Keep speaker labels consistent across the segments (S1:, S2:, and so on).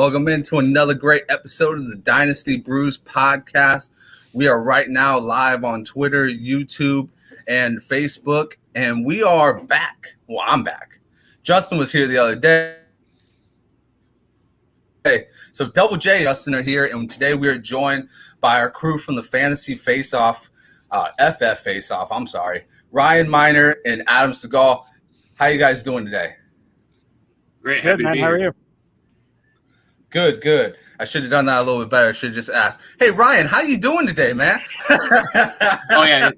S1: Welcome into another great episode of the Dynasty Brews podcast. We are right now live on Twitter, YouTube, and Facebook, and we are back. Well, I'm back. Justin was here the other day. So Double J and Justin are here, and today we are joined by our crew from the NFC FFFaceoff, Ryan Miner and Adam Segal. How you guys doing today?
S2: Great.
S3: Good, man. How are you?
S1: Good. I should have done that a little bit better. I should have just asked, hey, Ryan, how you doing today, man?
S2: Oh, yeah.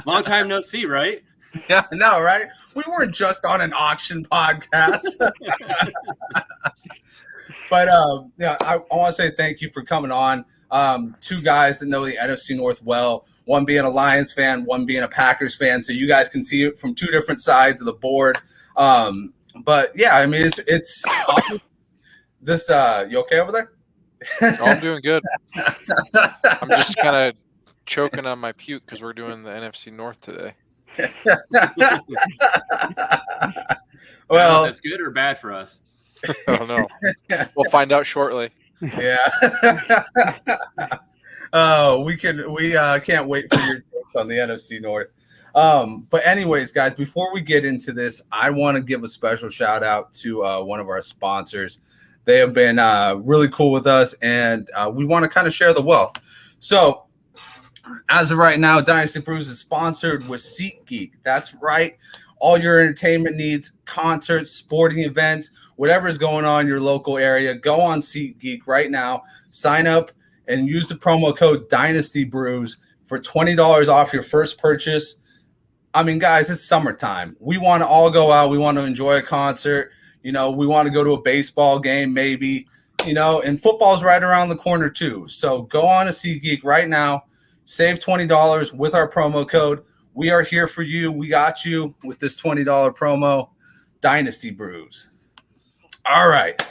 S2: Long time no see, right?
S1: Yeah, I know, right? We weren't just on an auction podcast. But, I want to say thank you for coming on. Two guys that know the NFC North well, one being a Lions fan, one being a Packers fan. So you guys can see it from two different sides of the board. But, yeah, I mean, it's this. You okay over there?
S4: Oh, I'm doing good. I'm just kind of choking on my puke because we're doing the NFC North today.
S1: Well,
S2: that's good or bad for us.
S4: Oh no, we'll find out shortly.
S1: Yeah. Oh, we can't wait for your takes on the NFC North. But anyways, guys, before we get into this, I want to give a special shout out to one of our sponsors. They have been really cool with us, and we want to kind of share the wealth. So, as of right now, Dynasty Brews is sponsored with SeatGeek. That's right. All your entertainment needs, concerts, sporting events, whatever is going on in your local area, go on SeatGeek right now. Sign up and use the promo code DynastyBrews for $20 off your first purchase. I mean, guys, it's summertime. We want to all go out. We want to enjoy a concert. You know, we want to go to a baseball game maybe, and football's right around the corner too. So go on to SeatGeek right now. Save $20 with our promo code. We are here for you. We got you with this $20 promo, Dynasty Brews. All right,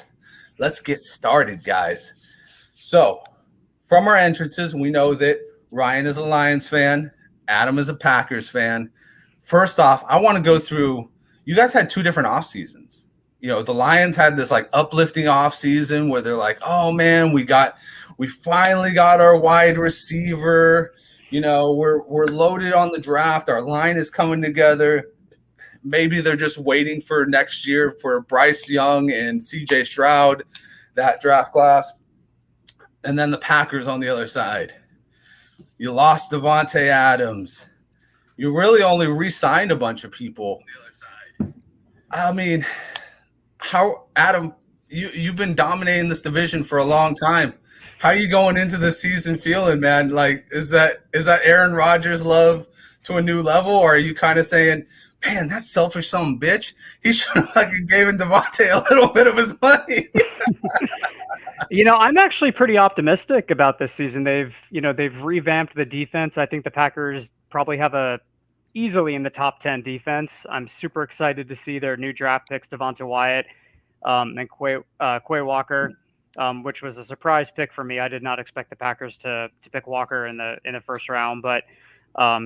S1: let's get started, guys. So from our entrances, we know that Ryan is a Lions fan. Adam is a Packers fan. First off, I want to go through – you guys had two different off seasons. The Lions had this like uplifting off season where they're like, oh man, we finally got our wide receiver. We're loaded on the draft. Our line is coming together. Maybe they're just waiting for next year for Bryce Young and CJ Stroud, that draft class. And then the Packers on the other side. You lost Devontae Adams. You really only re-signed a bunch of people. I mean, Adam, you've been dominating this division for a long time. How are you going into the season feeling, man? Like, is that Aaron Rodgers love to a new level, or are you kind of saying, man, that selfish son of a bitch, he should have fucking given Devontae a little bit of his money?
S3: I'm actually pretty optimistic about this season. They've revamped the defense. I think the Packers probably have easily in the top 10 defense. I'm super excited to see their new draft picks, Devonta Wyatt and Quay Walker. Which was a surprise pick for me. I did not expect the Packers to pick Walker in the first round, but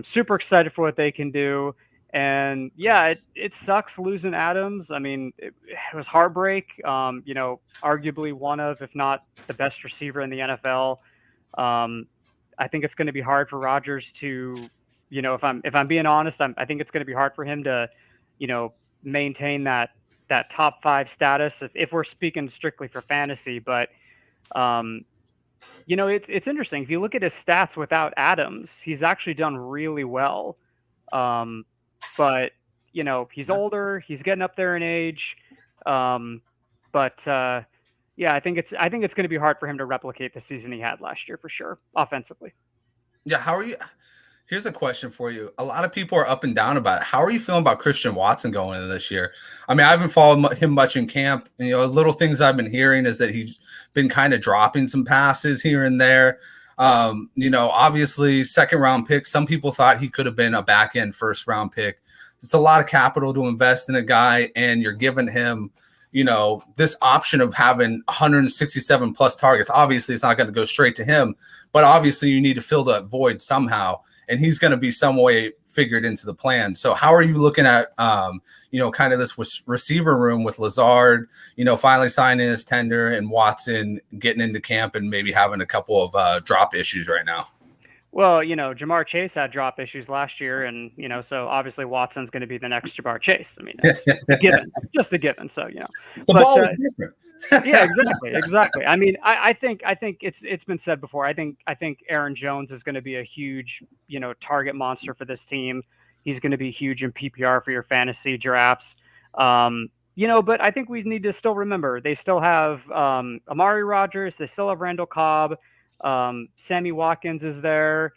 S3: super excited for what they can do. And yeah, it sucks losing Adams. I mean, it was heartbreak. Arguably one of, if not the best receiver in the NFL. I think it's going to be hard for Rodgers to, if I'm being honest, I think it's going to be hard for him to, maintain that top 5 status if we're speaking strictly for fantasy. But it's interesting. If you look at his stats without Adams, he's actually done really well. But he's older, he's getting up there in age. I think it's going to be hard for him to replicate the season he had last year for sure, offensively.
S1: Yeah, how are you? Here's a question for you. A lot of people are up and down about it. How are you feeling about Christian Watson going into this year? I mean, I haven't followed him much in camp. Little things I've been hearing is that he's been kind of dropping some passes here and there. Obviously, second-round pick. Some people thought he could have been a back-end first-round pick. It's a lot of capital to invest in a guy, and you're giving him, this option of having 167-plus targets. Obviously, it's not going to go straight to him, but obviously you need to fill that void somehow. And he's going to be some way figured into the plan. So how are you looking at, kind of this receiver room with Lazard, finally signing his tender, and Watson getting into camp and maybe having a couple of drop issues right now?
S3: Well, Jamar Chase had drop issues last year, and so obviously Watson's going to be the next Jamar Chase. I mean, that's a given, just a given. So
S1: the ball is different.
S3: Yeah, exactly. I mean, I think it's been said before. I think Aaron Jones is going to be a huge target monster for this team. He's going to be huge in PPR for your fantasy drafts. But I think we need to still remember they still have Amari Rodgers. They still have Randall Cobb. Sammy Watkins is there.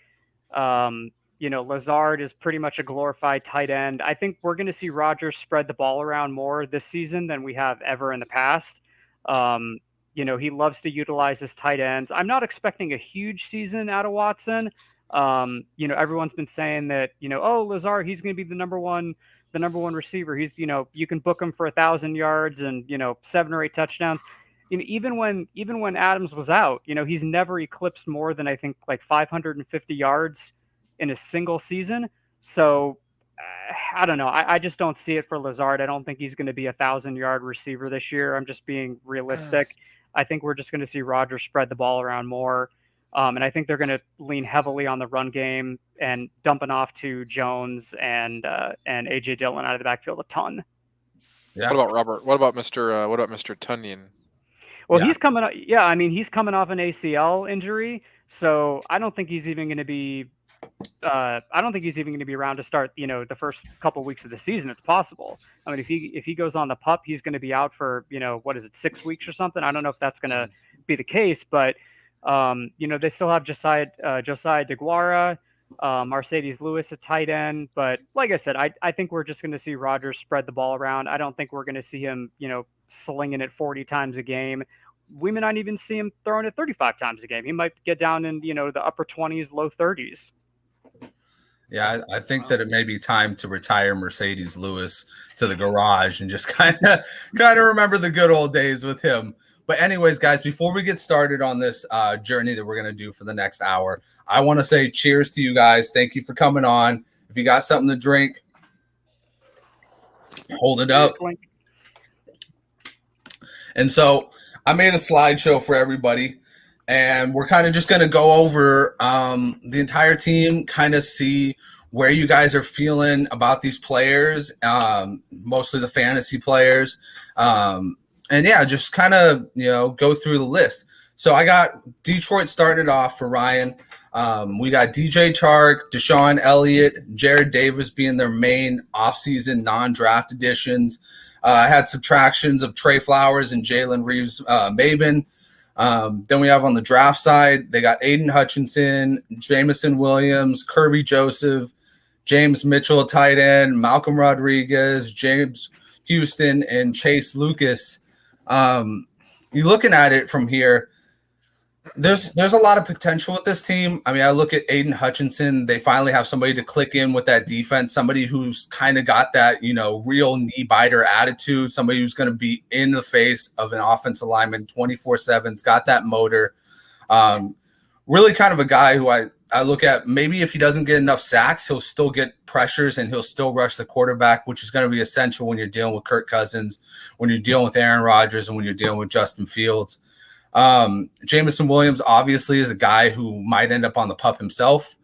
S3: Lazard is pretty much a glorified tight end. I think we're going to see Rodgers spread the ball around more this season than we have ever in the past. He loves to utilize his tight ends. I'm not expecting a huge season out of Watson. Everyone's been saying that, Lazard, he's going to be the number one receiver. He's, you can book him for 1,000 yards and, 7 or 8 touchdowns. Even when Adams was out, he's never eclipsed more than I think like 550 yards in a single season. So I don't know. I just don't see it for Lazard. I don't think he's going to be 1,000-yard receiver this year. I'm just being realistic. I think we're just going to see Rodgers spread the ball around more. And I think they're going to lean heavily on the run game and dumping off to Jones and AJ Dillon out of the backfield a ton.
S4: Yeah. What about Robert? What about Mr. Tunyon?
S3: Well, he's coming up. Yeah, I mean, he's coming off an ACL injury, so I don't think he's even going to be. I don't think he's even going to be around to start. The first couple of weeks of the season. It's possible. I mean, if he goes on the PUP, he's going to be out for 6 weeks or something. I don't know if that's going to be the case, but they still have Josiah DeGuara, Mercedes Lewis at tight end. But like I said, I think we're just going to see Rodgers spread the ball around. I don't think we're going to see him, slinging it 40 times a game. We may not even see him throwing it 35 times a game. He might get down in, the upper 20s, low 30s.
S1: Yeah, I think that it may be time to retire Mercedes Lewis to the garage and just kind of remember the good old days with him. But anyways, guys, before we get started on this journey that we're going to do for the next hour, I want to say cheers to you guys. Thank you for coming on. If you got something to drink, hold it up. And so I made a slideshow for everybody, and we're kind of just going to go over the entire team, kind of see where you guys are feeling about these players, mostly the fantasy players. And yeah, just kind of, go through the list. So I got Detroit started off for Ryan. We got DJ Chark, Deshaun Elliott, Jared Davis being their main offseason non-draft additions. I had subtractions of Trey Flowers and Jalen Reeves Maben. Then we have on the draft side, they got Aiden Hutchinson, Jamison Williams, Kirby Joseph, James Mitchell, tight end, Malcolm Rodriguez, James Houston, and Chase Lucas. You're looking at it from here. There's a lot of potential with this team. I mean, I look at Aiden Hutchinson. They finally have somebody to click in with that defense, somebody who's kind of got that, real knee biter attitude, somebody who's going to be in the face of an offensive lineman 24/7. It's got that motor. Really kind of a guy who I look at, maybe if he doesn't get enough sacks, he'll still get pressures and he'll still rush the quarterback, which is going to be essential when you're dealing with Kirk Cousins, when you're dealing with Aaron Rodgers, and when you're dealing with Justin Fields. Jamison Williams obviously is a guy who might end up on the PUP himself.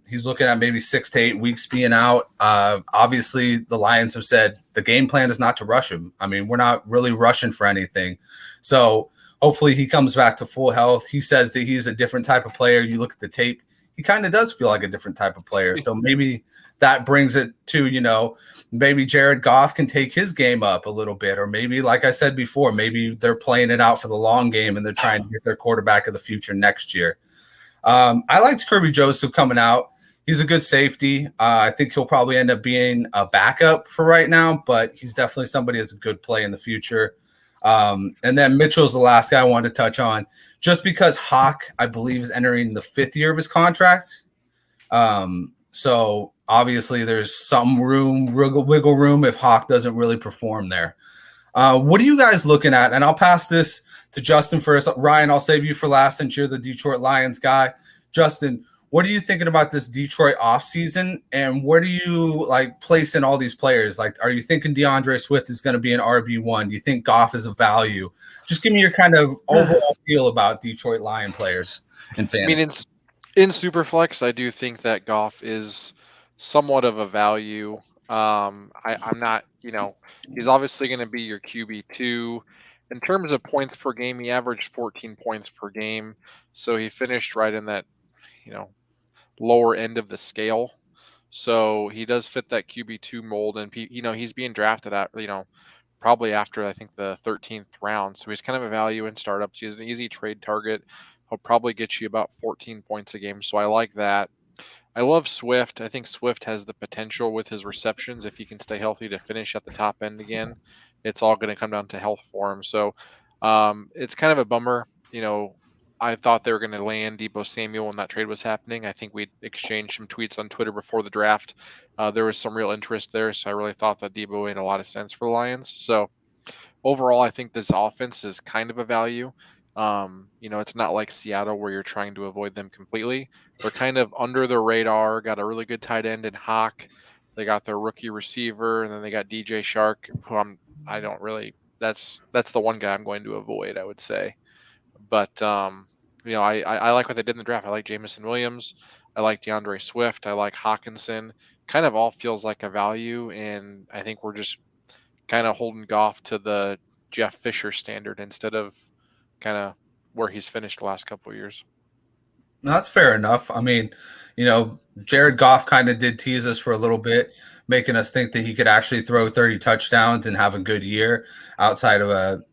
S1: He's looking at maybe 6 to 8 weeks being out. Obviously the Lions have said the game plan is not to rush him. I mean, we're not really rushing for anything. So hopefully he comes back to full health. He says that he's a different type of player. You look at the tape, he kind of does feel like a different type of player. So maybe that brings it to, maybe Jared Goff can take his game up a little bit, or maybe, like I said before, maybe they're playing it out for the long game and they're trying to get their quarterback of the future next year. I liked Kirby Joseph coming out. He's a good safety. I think he'll probably end up being a backup for right now, but he's definitely somebody that's a good play in the future. And then Mitchell's the last guy I wanted to touch on, just because Hawk, I believe, is entering the 5th year of his contract. So obviously there's some wiggle room if Hawk doesn't really perform there. What are you guys looking at? And I'll pass this to Justin first. Ryan, I'll save you for last since you're the Detroit Lions guy. Justin, what are you thinking about this Detroit offseason, and where do you like place in all these players? Like, are you thinking DeAndre Swift is going to be an RB1? Do you think Goff is a value? Just give me your kind of overall feel about Detroit Lion players in fantasy.
S4: I mean, in Superflex, I do think that Goff is somewhat of a value. I'm not, he's obviously going to be your QB2. In terms of points per game, he averaged 14 points per game. So he finished right in that, lower end of the scale. So he does fit that QB2 mold. And, he's being drafted at, probably after, I think, the 13th round. So he's kind of a value in startups. He's an easy trade target. He'll probably get you about 14 points a game. So I like that. I love Swift. I think Swift has the potential with his receptions, if he can stay healthy, to finish at the top end again. It's all going to come down to health for him. So it's kind of a bummer. I thought they were going to land Deebo Samuel when that trade was happening. I think we exchanged some tweets on Twitter before the draft. There was some real interest there. So I really thought that Deebo made a lot of sense for the Lions. So overall, I think this offense is kind of a value. It's not like Seattle where you're trying to avoid them completely. They're kind of under the radar, got a really good tight end in Hawk. They got their rookie receiver, and then they got DJ Shark, who that's the one guy I'm going to avoid, I would say. But, I like what they did in the draft. I like Jamison Williams. I like DeAndre Swift. I like Hawkinson. Kind of all feels like a value, and I think we're just kind of holding Goff to the Jeff Fisher standard instead of kind of where he's finished the last couple of years.
S1: No, that's fair enough. I mean, Jared Goff kind of did tease us for a little bit, making us think that he could actually throw 30 touchdowns and have a good year outside of a,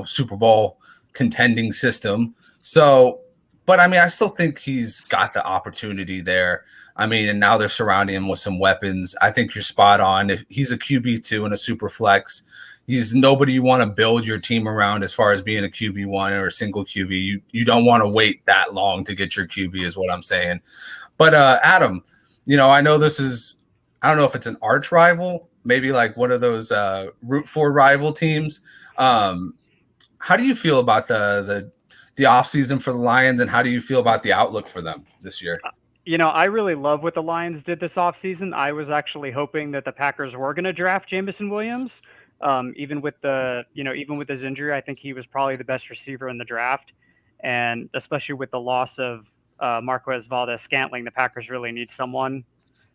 S1: Super Bowl contending system. So, but I mean, I still think he's got the opportunity there. I mean, and now they're surrounding him with some weapons. I think you're spot on. If he's a QB2 and a super flex, he's nobody you want to build your team around as far as being a QB1 or a single QB. You don't want to wait that long to get your QB is what I'm saying. But Adam, I know I don't know if it's an arch rival, maybe like one of those root for rival teams. How do you feel about the offseason for the Lions, and how do you feel about the outlook for them this year?
S3: I really love what the Lions did this offseason. I was actually hoping that the Packers were going to draft Jamison Williams. Even with his injury, I think he was probably the best receiver in the draft. And especially with the loss of Marquez Valdez-Scantling, the Packers really need someone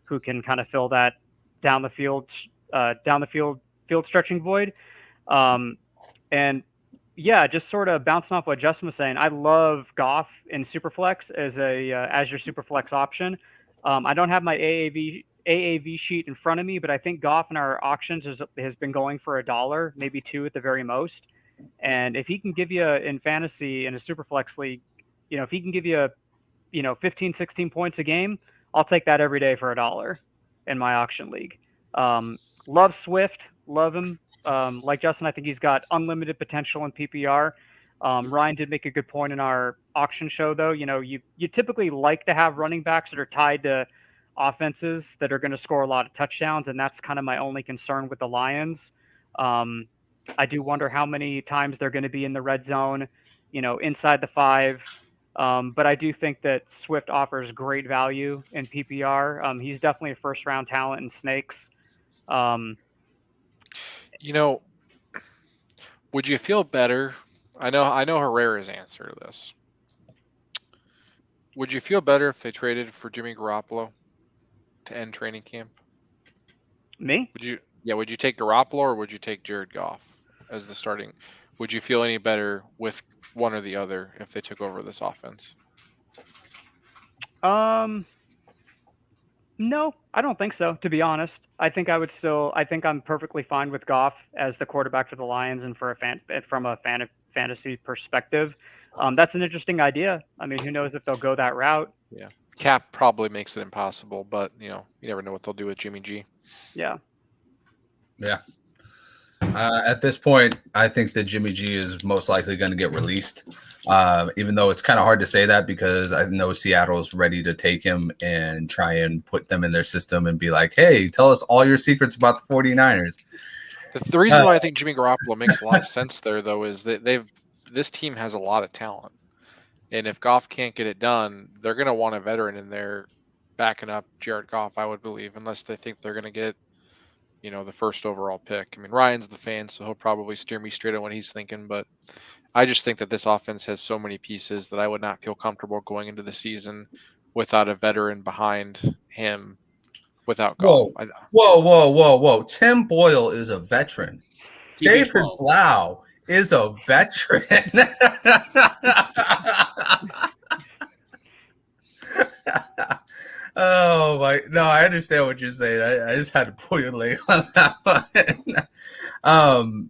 S3: who can kind of fill that down the field stretching void. And yeah, just sort of bouncing off what Justin was saying. I love Goff in Superflex as your Superflex option. I don't have my AAV sheet in front of me, but I think Goff in our auctions has been going for $1, maybe $2 at the very most. And if he can give you in fantasy in a Superflex league, if he can give you 15, 16 points a game, I'll take that every day for $1 in my auction league. Love Swift, love him. Like Justin, I think he's got unlimited potential in PPR. Ryan did make a good point in our auction show, though. You typically like to have running backs that are tied to offenses that are going to score a lot of touchdowns, and that's kind of my only concern with the Lions. I do wonder how many times they're going to be in the red zone, inside the 5. But I do think that Swift offers great value in PPR. He's definitely a first-round talent in snakes.
S4: Would you feel better? I know Herrera's answer to this. Would you feel better if they traded for Jimmy Garoppolo to end training camp?
S3: Me?
S4: Would you take Garoppolo or would you take Jared Goff as the starting? Would you feel any better with one or the other if they took over this offense?
S3: No, I don't think so, to be honest. I think I'm perfectly fine with Goff as the quarterback for the Lions and from a fantasy perspective. That's an interesting idea. I mean, who knows if they'll go that route?
S4: Yeah. Cap probably makes it impossible, but you never know what they'll do with Jimmy G.
S3: Yeah.
S1: Yeah. At this point, I think that Jimmy G is most likely going to get released, even though it's kind of hard to say that because I know Seattle is ready to take him and try and put them in their system and be like, hey, tell us all your secrets about the 49ers.
S4: The reason why I think Jimmy Garoppolo makes a lot of sense there, though, is that this team has a lot of talent. And if Goff can't get it done, they're going to want a veteran in there backing up Jared Goff, I would believe, unless they think they're going to get, the first overall pick. I mean, Ryan's the fan, so he'll probably steer me straight on what he's thinking. But I just think that this offense has so many pieces that I would not feel comfortable going into the season without a veteran behind him without Goff.
S1: Whoa. Tim Boyle is a veteran. David
S2: TB12.
S1: Blau is a veteran. Oh my! No, I understand what you're saying. I just had to pull your leg on that one.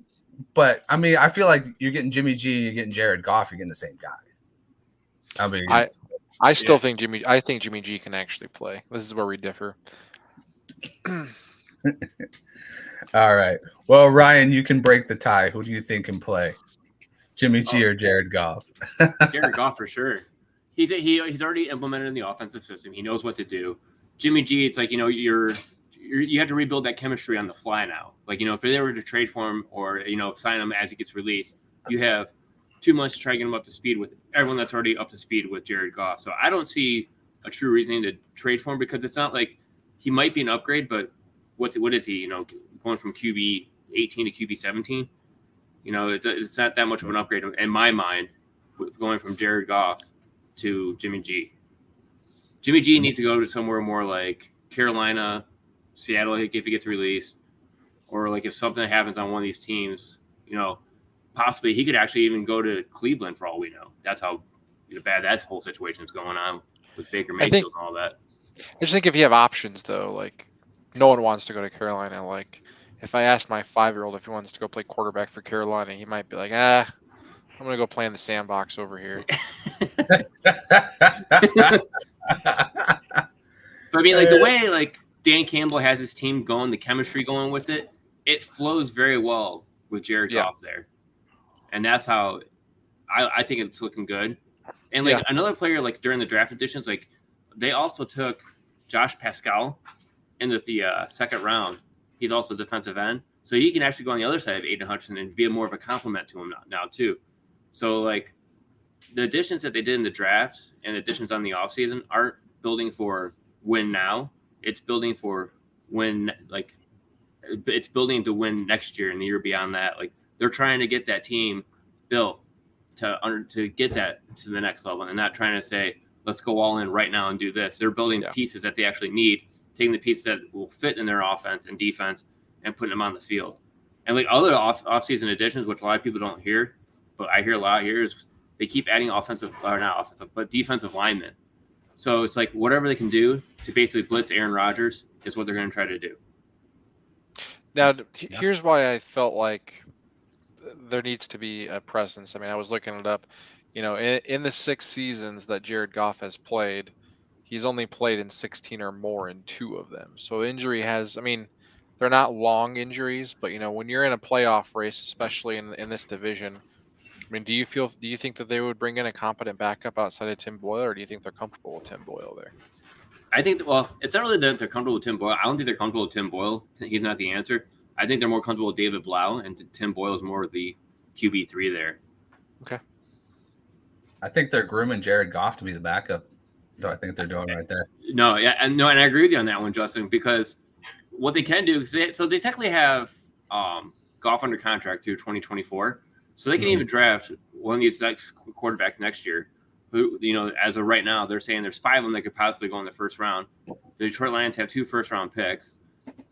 S1: But I mean, I feel like you're getting Jimmy G, you're getting Jared Goff, you're getting the same guy. I mean,
S4: I still think Jimmy G can actually play. This is where we differ.
S1: All right. Well, Ryan, you can break the tie. Who do you think can play? Jimmy G or Jared Goff?
S2: Jared Goff for sure. He's already implemented in the offensive system. He knows what to do. Jimmy G, it's like, you have to rebuild that chemistry on the fly now. Like, if they were to trade for him or, sign him as he gets released, you have 2 months to try to get him up to speed with everyone that's already up to speed with Jared Goff. So I don't see a true reasoning to trade for him, because it's not like he might be an upgrade, but what is he, going from QB 18 to QB 17? It's not that much of an upgrade in my mind, going from Jared Goff to Jimmy G. Jimmy G needs to go to somewhere more like Carolina, Seattle, if he gets released, or like if something happens on one of these teams, possibly he could actually even go to Cleveland for all we know. That's how bad that whole situation is going on with Baker Mayfield and all that.
S4: I just think if you have options, though, like no one wants to go to Carolina. Like if I asked my 5-year-old if he wants to go play quarterback for Carolina, he might be like, I'm going to go play in the sandbox over here.
S2: But I mean, like the way like Dan Campbell has his team going, the chemistry going with it, it flows very well with Jared Goff there. And that's how I think it's looking good. And like another player, like during the draft editions, like they also took Josh Pascal in the second round. He's also defensive end. So he can actually go on the other side of Aiden Hutchinson and be more of a compliment to him now too. So like the additions that they did in the draft and additions on the offseason aren't building for win now. It's building for win, like it's building to win next year and the year beyond that. Like they're trying to get that team built to get that to the next level, and not trying to say, let's go all in right now and do this. They're building pieces that they actually need, taking the pieces that will fit in their offense and defense and putting them on the field. And like other off-season additions, which a lot of people don't hear, but I hear a lot here, is they keep adding defensive linemen. So it's like whatever they can do to basically blitz Aaron Rodgers is what they're going to try to do.
S4: Now, here's why I felt like there needs to be a presence. I mean, I was looking it up. In the 6 seasons that Jared Goff has played, he's only played in 16 or more in 2 of them. So injury they're not long injuries, but when you're in a playoff race, especially in this division, I mean, do you think that they would bring in a competent backup outside of Tim Boyle, or do you think they're comfortable with Tim Boyle there?
S2: I think, it's not really that they're comfortable with Tim Boyle. I don't think they're comfortable with Tim Boyle. He's not the answer. I think they're more comfortable with David Blau, and Tim Boyle is more of the QB3 there.
S4: Okay.
S1: I think they're grooming Jared Goff to be the backup. So I think they're doing right there.
S2: And I agree with you on that one, Justin, because what they can do, they technically have Goff under contract through 2024, so they can even draft one of these next quarterbacks next year. Who, as of right now, they're saying there's 5 of them that could possibly go in the first round. The Detroit Lions have 2 first-round picks,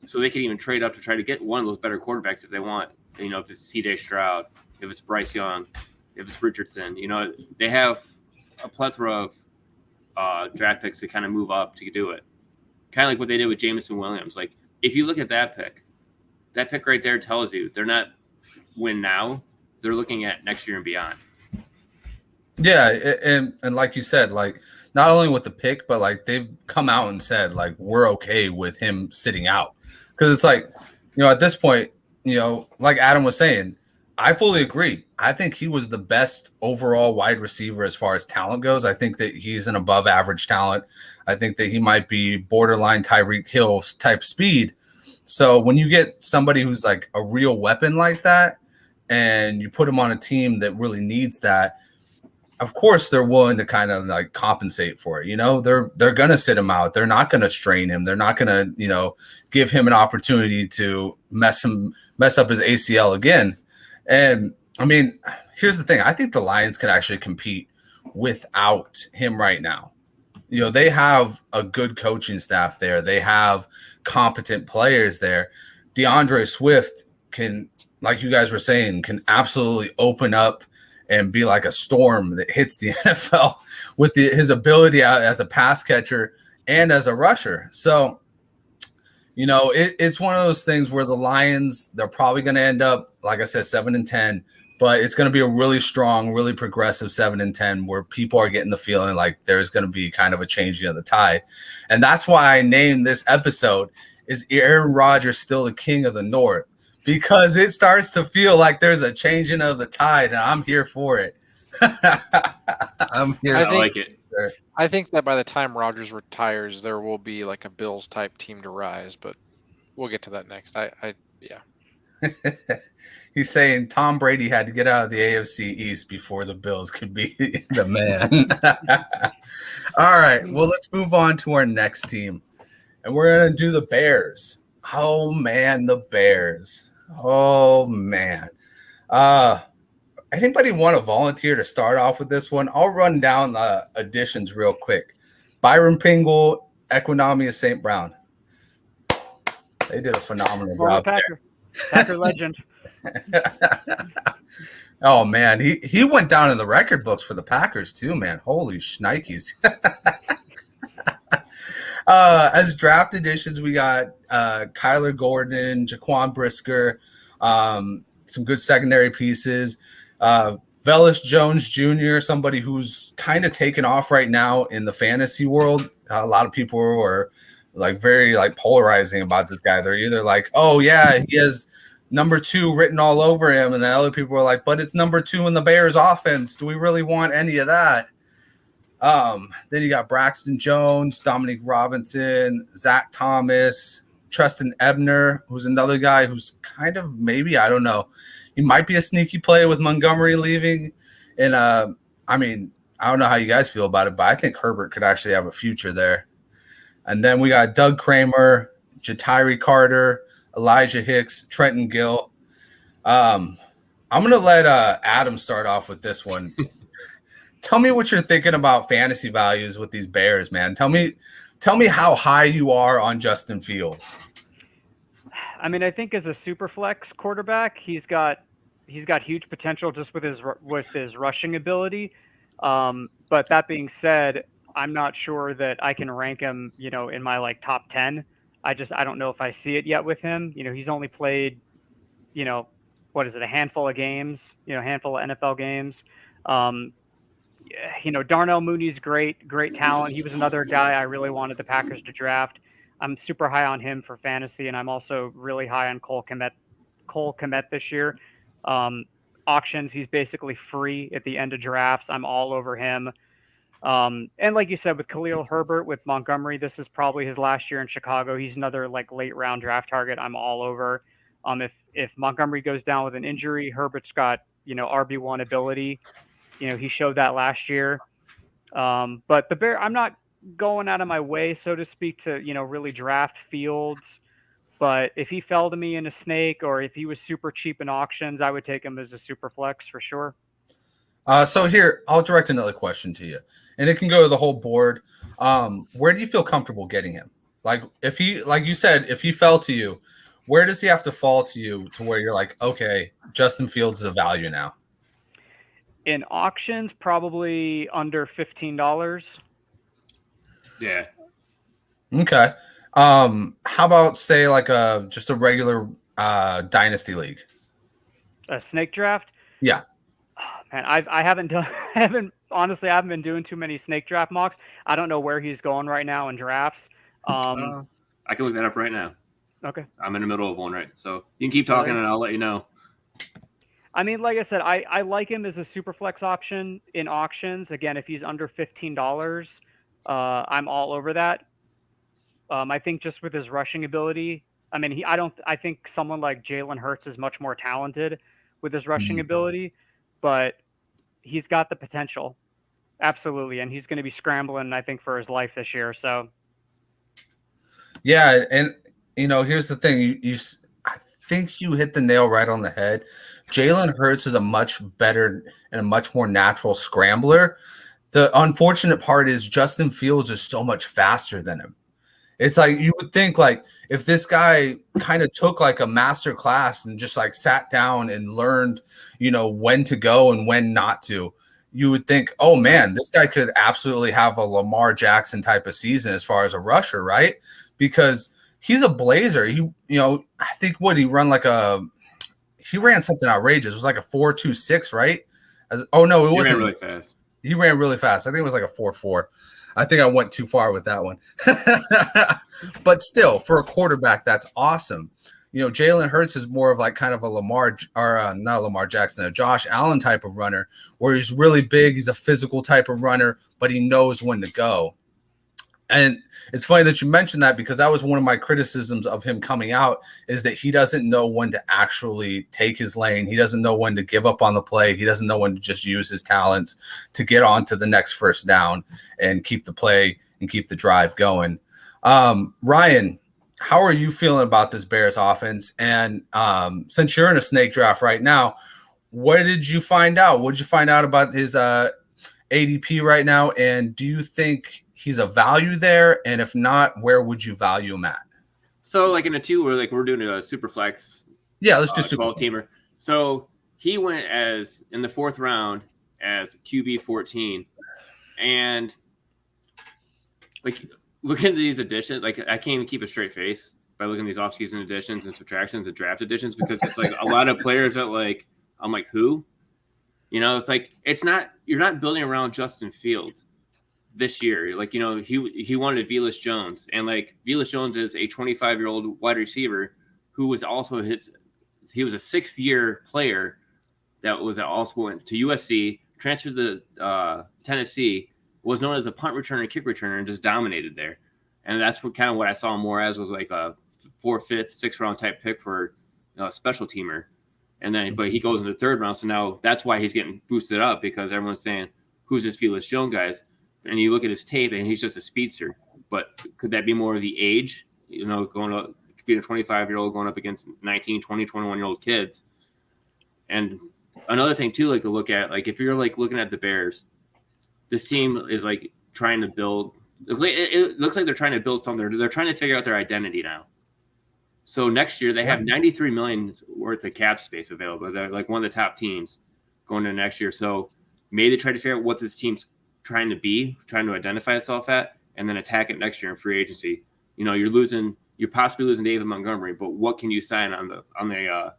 S2: so they could even trade up to try to get one of those better quarterbacks if they want. If it's C.J. Stroud, if it's Bryce Young, if it's Richardson. They have a plethora of draft picks to kind of move up to do it. Kind of like what they did with Jameson Williams. Like, if you look at that pick right there tells you they're not win now. They're looking at next year and beyond.
S1: Yeah, and like you said, like not only with the pick, but like they've come out and said like we're okay with him sitting out, because it's like at this point, like Adam was saying, I fully agree. I think he was the best overall wide receiver as far as talent goes. I think that he's an above average talent. I think that he might be borderline Tyreek Hill type speed. So when you get somebody who's like a real weapon like that, and you put him on a team that really needs that, of course they're willing to kind of like compensate for it. They're gonna sit him out. They're not gonna strain him. They're not gonna, give him an opportunity to mess up his ACL again. And I mean, here's the thing. I think the Lions could actually compete without him right now. They have a good coaching staff there. They have competent players there. DeAndre Swift can, like you guys were saying, can absolutely open up and be like a storm that hits the NFL with his ability as a pass catcher and as a rusher. So, it's one of those things where the Lions, they're probably going to end up, like I said, 7-10, but it's going to be a really strong, really progressive 7-10 where people are getting the feeling like there's going to be kind of a changing of the tide. And that's why I named this episode, is Aaron Rodgers still the king of the North? Because it starts to feel like there's a changing of the tide, and I'm here for it. I'm here.
S2: I like it.
S4: I think that by the time Rodgers retires, there will be like a Bills type team to rise, but we'll get to that next. Yeah.
S1: He's saying Tom Brady had to get out of the AFC East before the Bills could be the man. All right. Well, let's move on to our next team. And we're going to do the Bears. Oh, man, the Bears. Oh, man. Anybody want to volunteer to start off with this one? I'll run down the additions real quick. Byron Pringle, Equinami of St. Brown. They did a phenomenal job.
S3: Packer legend.
S1: Oh, man. He went down in the record books for the Packers, too, man. Holy shnikes. As draft additions, we got Kyler Gordon, Jaquan Brisker, some good secondary pieces. Velus Jones Jr., somebody who's kind of taken off right now in the fantasy world. A lot of people are like very like polarizing about this guy. They're either like, oh yeah, he has number 2 written all over him, and then other people are like, but it's number 2 in the Bears offense. Do we really want any of that? Then you got Braxton Jones, Dominique Robinson, Zach Thomas, Tristan Ebner, who's another guy who's kind of maybe, I don't know. He might be a sneaky play with Montgomery leaving. And, I mean, I don't know how you guys feel about it, but I think Herbert could actually have a future there. And then we got Doug Kramer, Jatiri Carter, Elijah Hicks, Trenton Gill. I'm going to let Adam start off with this one. Tell me what you're thinking about fantasy values with these Bears, man. Tell me how high you are on Justin Fields.
S3: I mean, I think as a super flex quarterback, he's got huge potential just with his rushing ability. But that being said, I'm not sure that I can rank him, in my like top 10. I don't know if I see it yet with him. He's only played, what is it, a handful of games, handful of NFL games. Darnell Mooney's great talent. He was another guy I really wanted the Packers to draft. I'm super high on him for fantasy, and I'm also really high on Cole Kmet this year. Auctions, he's basically free at the end of drafts. I'm all over him. And like you said, with Khalil Herbert, with Montgomery, this is probably his last year in Chicago. He's another like late round draft target. I'm all over. If Montgomery goes down with an injury, Herbert's got, RB1 ability. He showed that last year. But the Bear, I'm not going out of my way, so to speak, to, really draft Fields. But if he fell to me in a snake, or if he was super cheap in auctions, I would take him as a super flex for sure.
S1: So here, I'll direct another question to you, and it can go to the whole board. Where do you feel comfortable getting him? Like you said, if he fell to you, where does he have to fall to you to where you're like, okay, Justin Fields is a value now?
S3: In auctions, probably under $15.
S2: Yeah.
S1: Okay. How about say like just a regular dynasty league?
S3: A snake draft?
S1: Yeah.
S3: Man, I haven't been doing too many snake draft mocks. I don't know where he's going right now in drafts.
S2: I can look that up right now.
S3: Okay.
S2: I'm in the middle of one, right? So you can keep talking and I'll let you know.
S3: I mean, like I said, I like him as a super flex option in auctions. Again, if he's under $15, I'm all over that. I think just with his rushing ability, I mean, I think someone like Jalen Hurts is much more talented with his rushing ability, but he's got the potential. Absolutely, and he's going to be scrambling, I think, for his life this year. So,
S1: yeah, and here's the thing: I think you hit the nail right on the head. Jalen Hurts is a much better and a much more natural scrambler. The unfortunate part is Justin Fields is so much faster than him. It's like you would think like if this guy kind of took like a master class and just like sat down and learned, when to go and when not to, you would think, oh man, this guy could absolutely have a Lamar Jackson type of season as far as a rusher, right? Because he's a blazer. I think he ran something outrageous. It was like a 4.26, right? No, it wasn't.
S2: He ran really fast.
S1: He ran really fast. I think it was like a 4.4. I think I went too far with that one. But still, for a quarterback, that's awesome. Jalen Hurts is more of like kind of a not Lamar Jackson, a Josh Allen type of runner, where he's really big. He's a physical type of runner, but he knows when to go. And it's funny that you mentioned that because that was one of my criticisms of him coming out is that he doesn't know when to actually take his lane. He doesn't know when to give up on the play. He doesn't know when to just use his talents to get on to the next first down and keep the play and keep the drive going. Ryan, how are you feeling about this Bears offense? And since you're in a snake draft right now, what did you find out? What did you find out about his ADP right now? And do you think he's a value there? And if not, where would you value him at?
S2: So like in a 2, we're doing a super flex.
S1: Yeah, let's do super
S2: 12-teamer. So he went in the 4th round as QB 14. And like looking at these additions, like I can't even keep a straight face by looking at these offseason additions and subtractions and draft additions because it's like a lot of players that like I'm like, who? It's like you're not building around Justin Fields this year. Like, he wanted Velus Jones, and like Velus Jones is a 25-year-old wide receiver who was also he was a 6th-year player that also went to USC, transferred to Tennessee, was known as a punt returner, kick returner, and just dominated there. And that's what I saw him more as was like a 4th, 5th, 6th round type pick for a special teamer. And then, but he goes in the 3rd round. So now that's why he's getting boosted up because everyone's saying, who's this Velus Jones guys? And you look at his tape and he's just a speedster. But could that be more of the age, going up, being a 25-year-old going up against 19, 20, 21-year-old kids? And another thing too, like to look at, like if you're like looking at the Bears, this team is like trying to build. It looks like they're trying to build something. They're trying to figure out their identity now. So next year they have $93 million worth of cap space available. They're like one of the top teams going into next year. So maybe they try to figure out what this team's trying to identify itself at, and then attack it next year in free agency. You're possibly losing David Montgomery, but what can you sign on the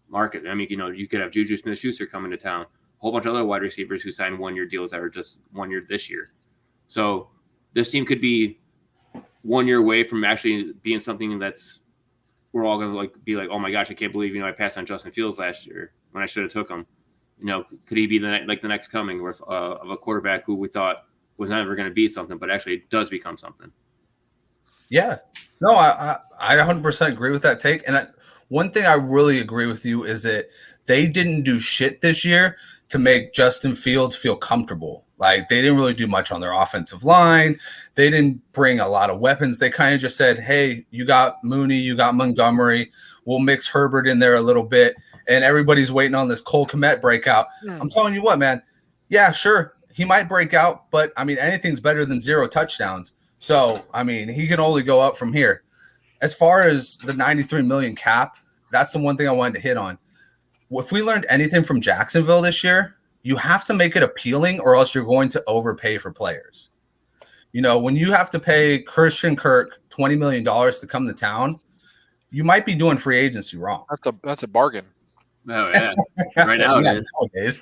S2: market? I mean, you could have Juju Smith-Schuster coming to town, a whole bunch of other wide receivers who signed 1-year deals that are just 1 year this year. So this team could be 1 year away from actually being something that's we're all going to be like, oh my gosh, I can't believe I passed on Justin Fields last year when I should have took him. Could he be the next coming of a quarterback who we thought was never going to be something, but actually does become something?
S1: Yeah, no, I 100% agree with that take. And one thing I really agree with you is that they didn't do shit this year to make Justin Fields feel comfortable. Like they didn't really do much on their offensive line. They didn't bring a lot of weapons. They kind of just said, hey, you got Mooney, you got Montgomery. We'll mix Herbert in there a little bit. And everybody's waiting on this Cole Kmet breakout. I'm telling you what, man. Yeah, sure. He might break out, but I mean, anything's better than 0 touchdowns. So, I mean, he can only go up from here. As far as the $93 million cap, that's the one thing I wanted to hit on. If we learned anything from Jacksonville this year, you have to make it appealing or else you're going to overpay for players. When you have to pay Christian Kirk $20 million to come to town, you might be doing free agency wrong.
S4: That's a bargain.
S2: Oh, yeah. Right now it is.
S1: Nowadays.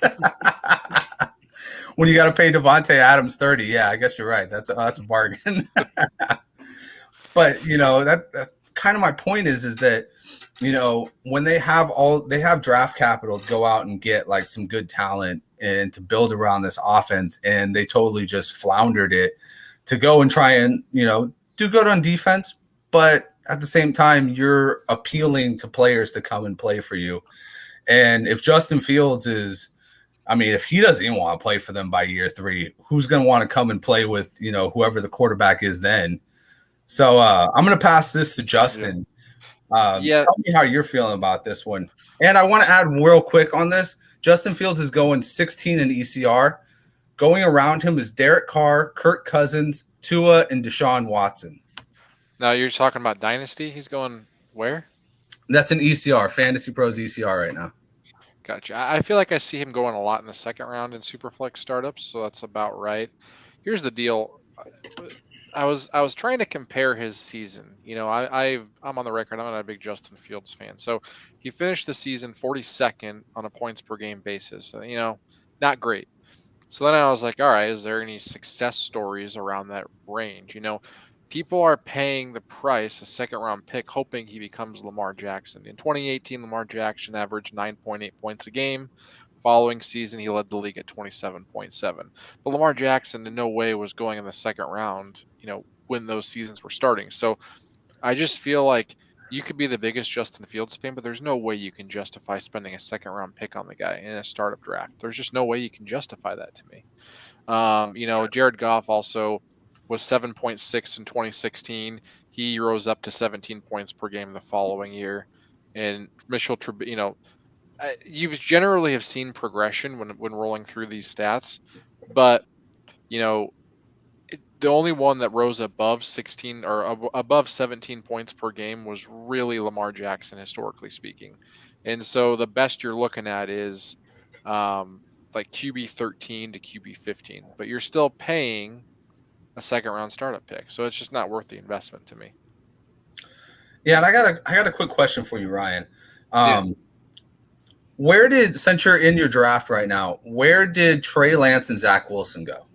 S1: When you got to pay Devontae Adams 30, yeah, I guess you're right. That's a bargain. But that kind of my point is that when they have draft capital to go out and get like some good talent and to build around this offense, and they totally just floundered it to go and try and do good on defense, but at the same time you're appealing to players to come and play for you. And if Justin Fields is I mean, if he doesn't even want to play for them by year 3, who's going to want to come and play with, whoever the quarterback is then? So I'm going to pass this to Justin. Tell me how you're feeling about this one. And I want to add real quick on this. Justin Fields is going 16 in ECR. Going around him is Derek Carr, Kirk Cousins, Tua, and Deshaun Watson.
S4: Now you're talking about Dynasty. He's going where?
S1: That's an ECR, Fantasy Pros ECR right now.
S4: Gotcha. I feel like I see him going a lot in the second round in Superflex startups, so that's about right. Here's the deal. I was trying to compare his season. I'm on the record. I'm not a big Justin Fields fan. So he finished the season 42nd on a points per game basis. Not great. So then I was like, all right, is there any success stories around that range? People are paying the price, a second round pick, hoping he becomes Lamar Jackson. In 2018, Lamar Jackson averaged 9.8 points a game. Following season, he led the league at 27.7. But Lamar Jackson in no way was going in the second round, when those seasons were starting. So I just feel like you could be the biggest Justin Fields fan, but there's no way you can justify spending a second round pick on the guy in a startup draft. There's just no way you can justify that to me. Jared Goff also was 7.6 in 2016. He rose up to 17 points per game the following year. And Mitchell, you generally have seen progression when rolling through these stats, but the only one that rose above 16 or above 17 points per game was really Lamar Jackson, historically speaking. And so the best you're looking at is like QB 13 to QB 15, but you're still paying a second round startup pick. So it's just not worth the investment to me.
S1: Yeah. And I got a quick question for you, Ryan. Since you're in your draft right now, where did Trey Lance and Zach Wilson go?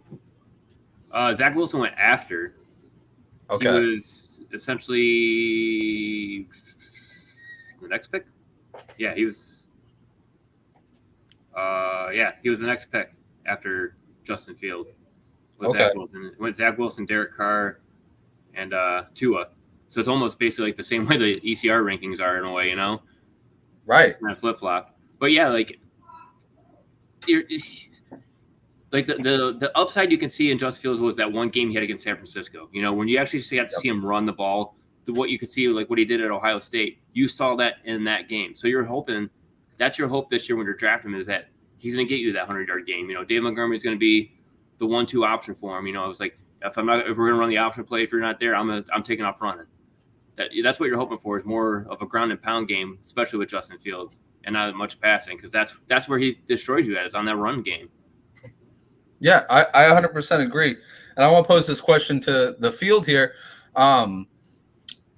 S2: Zach Wilson went after.
S1: Okay.
S2: He was essentially the next pick. Yeah, he was. He was the next pick after Justin Fields. Zach Wilson. It went Zach Wilson, Derek Carr, and Tua. So it's almost basically like the same way the ECR rankings are in a way,
S1: Right.
S2: Kind of flip flop. But yeah, like the upside you can see in Justin Fields was that one game he had against San Francisco. When you actually got to see him run the ball, what you could see, like what he did at Ohio State, you saw that in that game. So you're hoping that's your hope this year when you're drafting him, is that he's going to get you that 100-yard game. Dave Montgomery is going to be the 1-2 option for him. It was like, if we're going to run the option play, if you're not there, I'm taking off running. That's what you're hoping for, is more of a ground and pound game, especially with Justin Fields, and not much passing, because that's where he destroys you at, is on that run game.
S1: Yeah, I 100% agree. And I want to pose this question to the field here.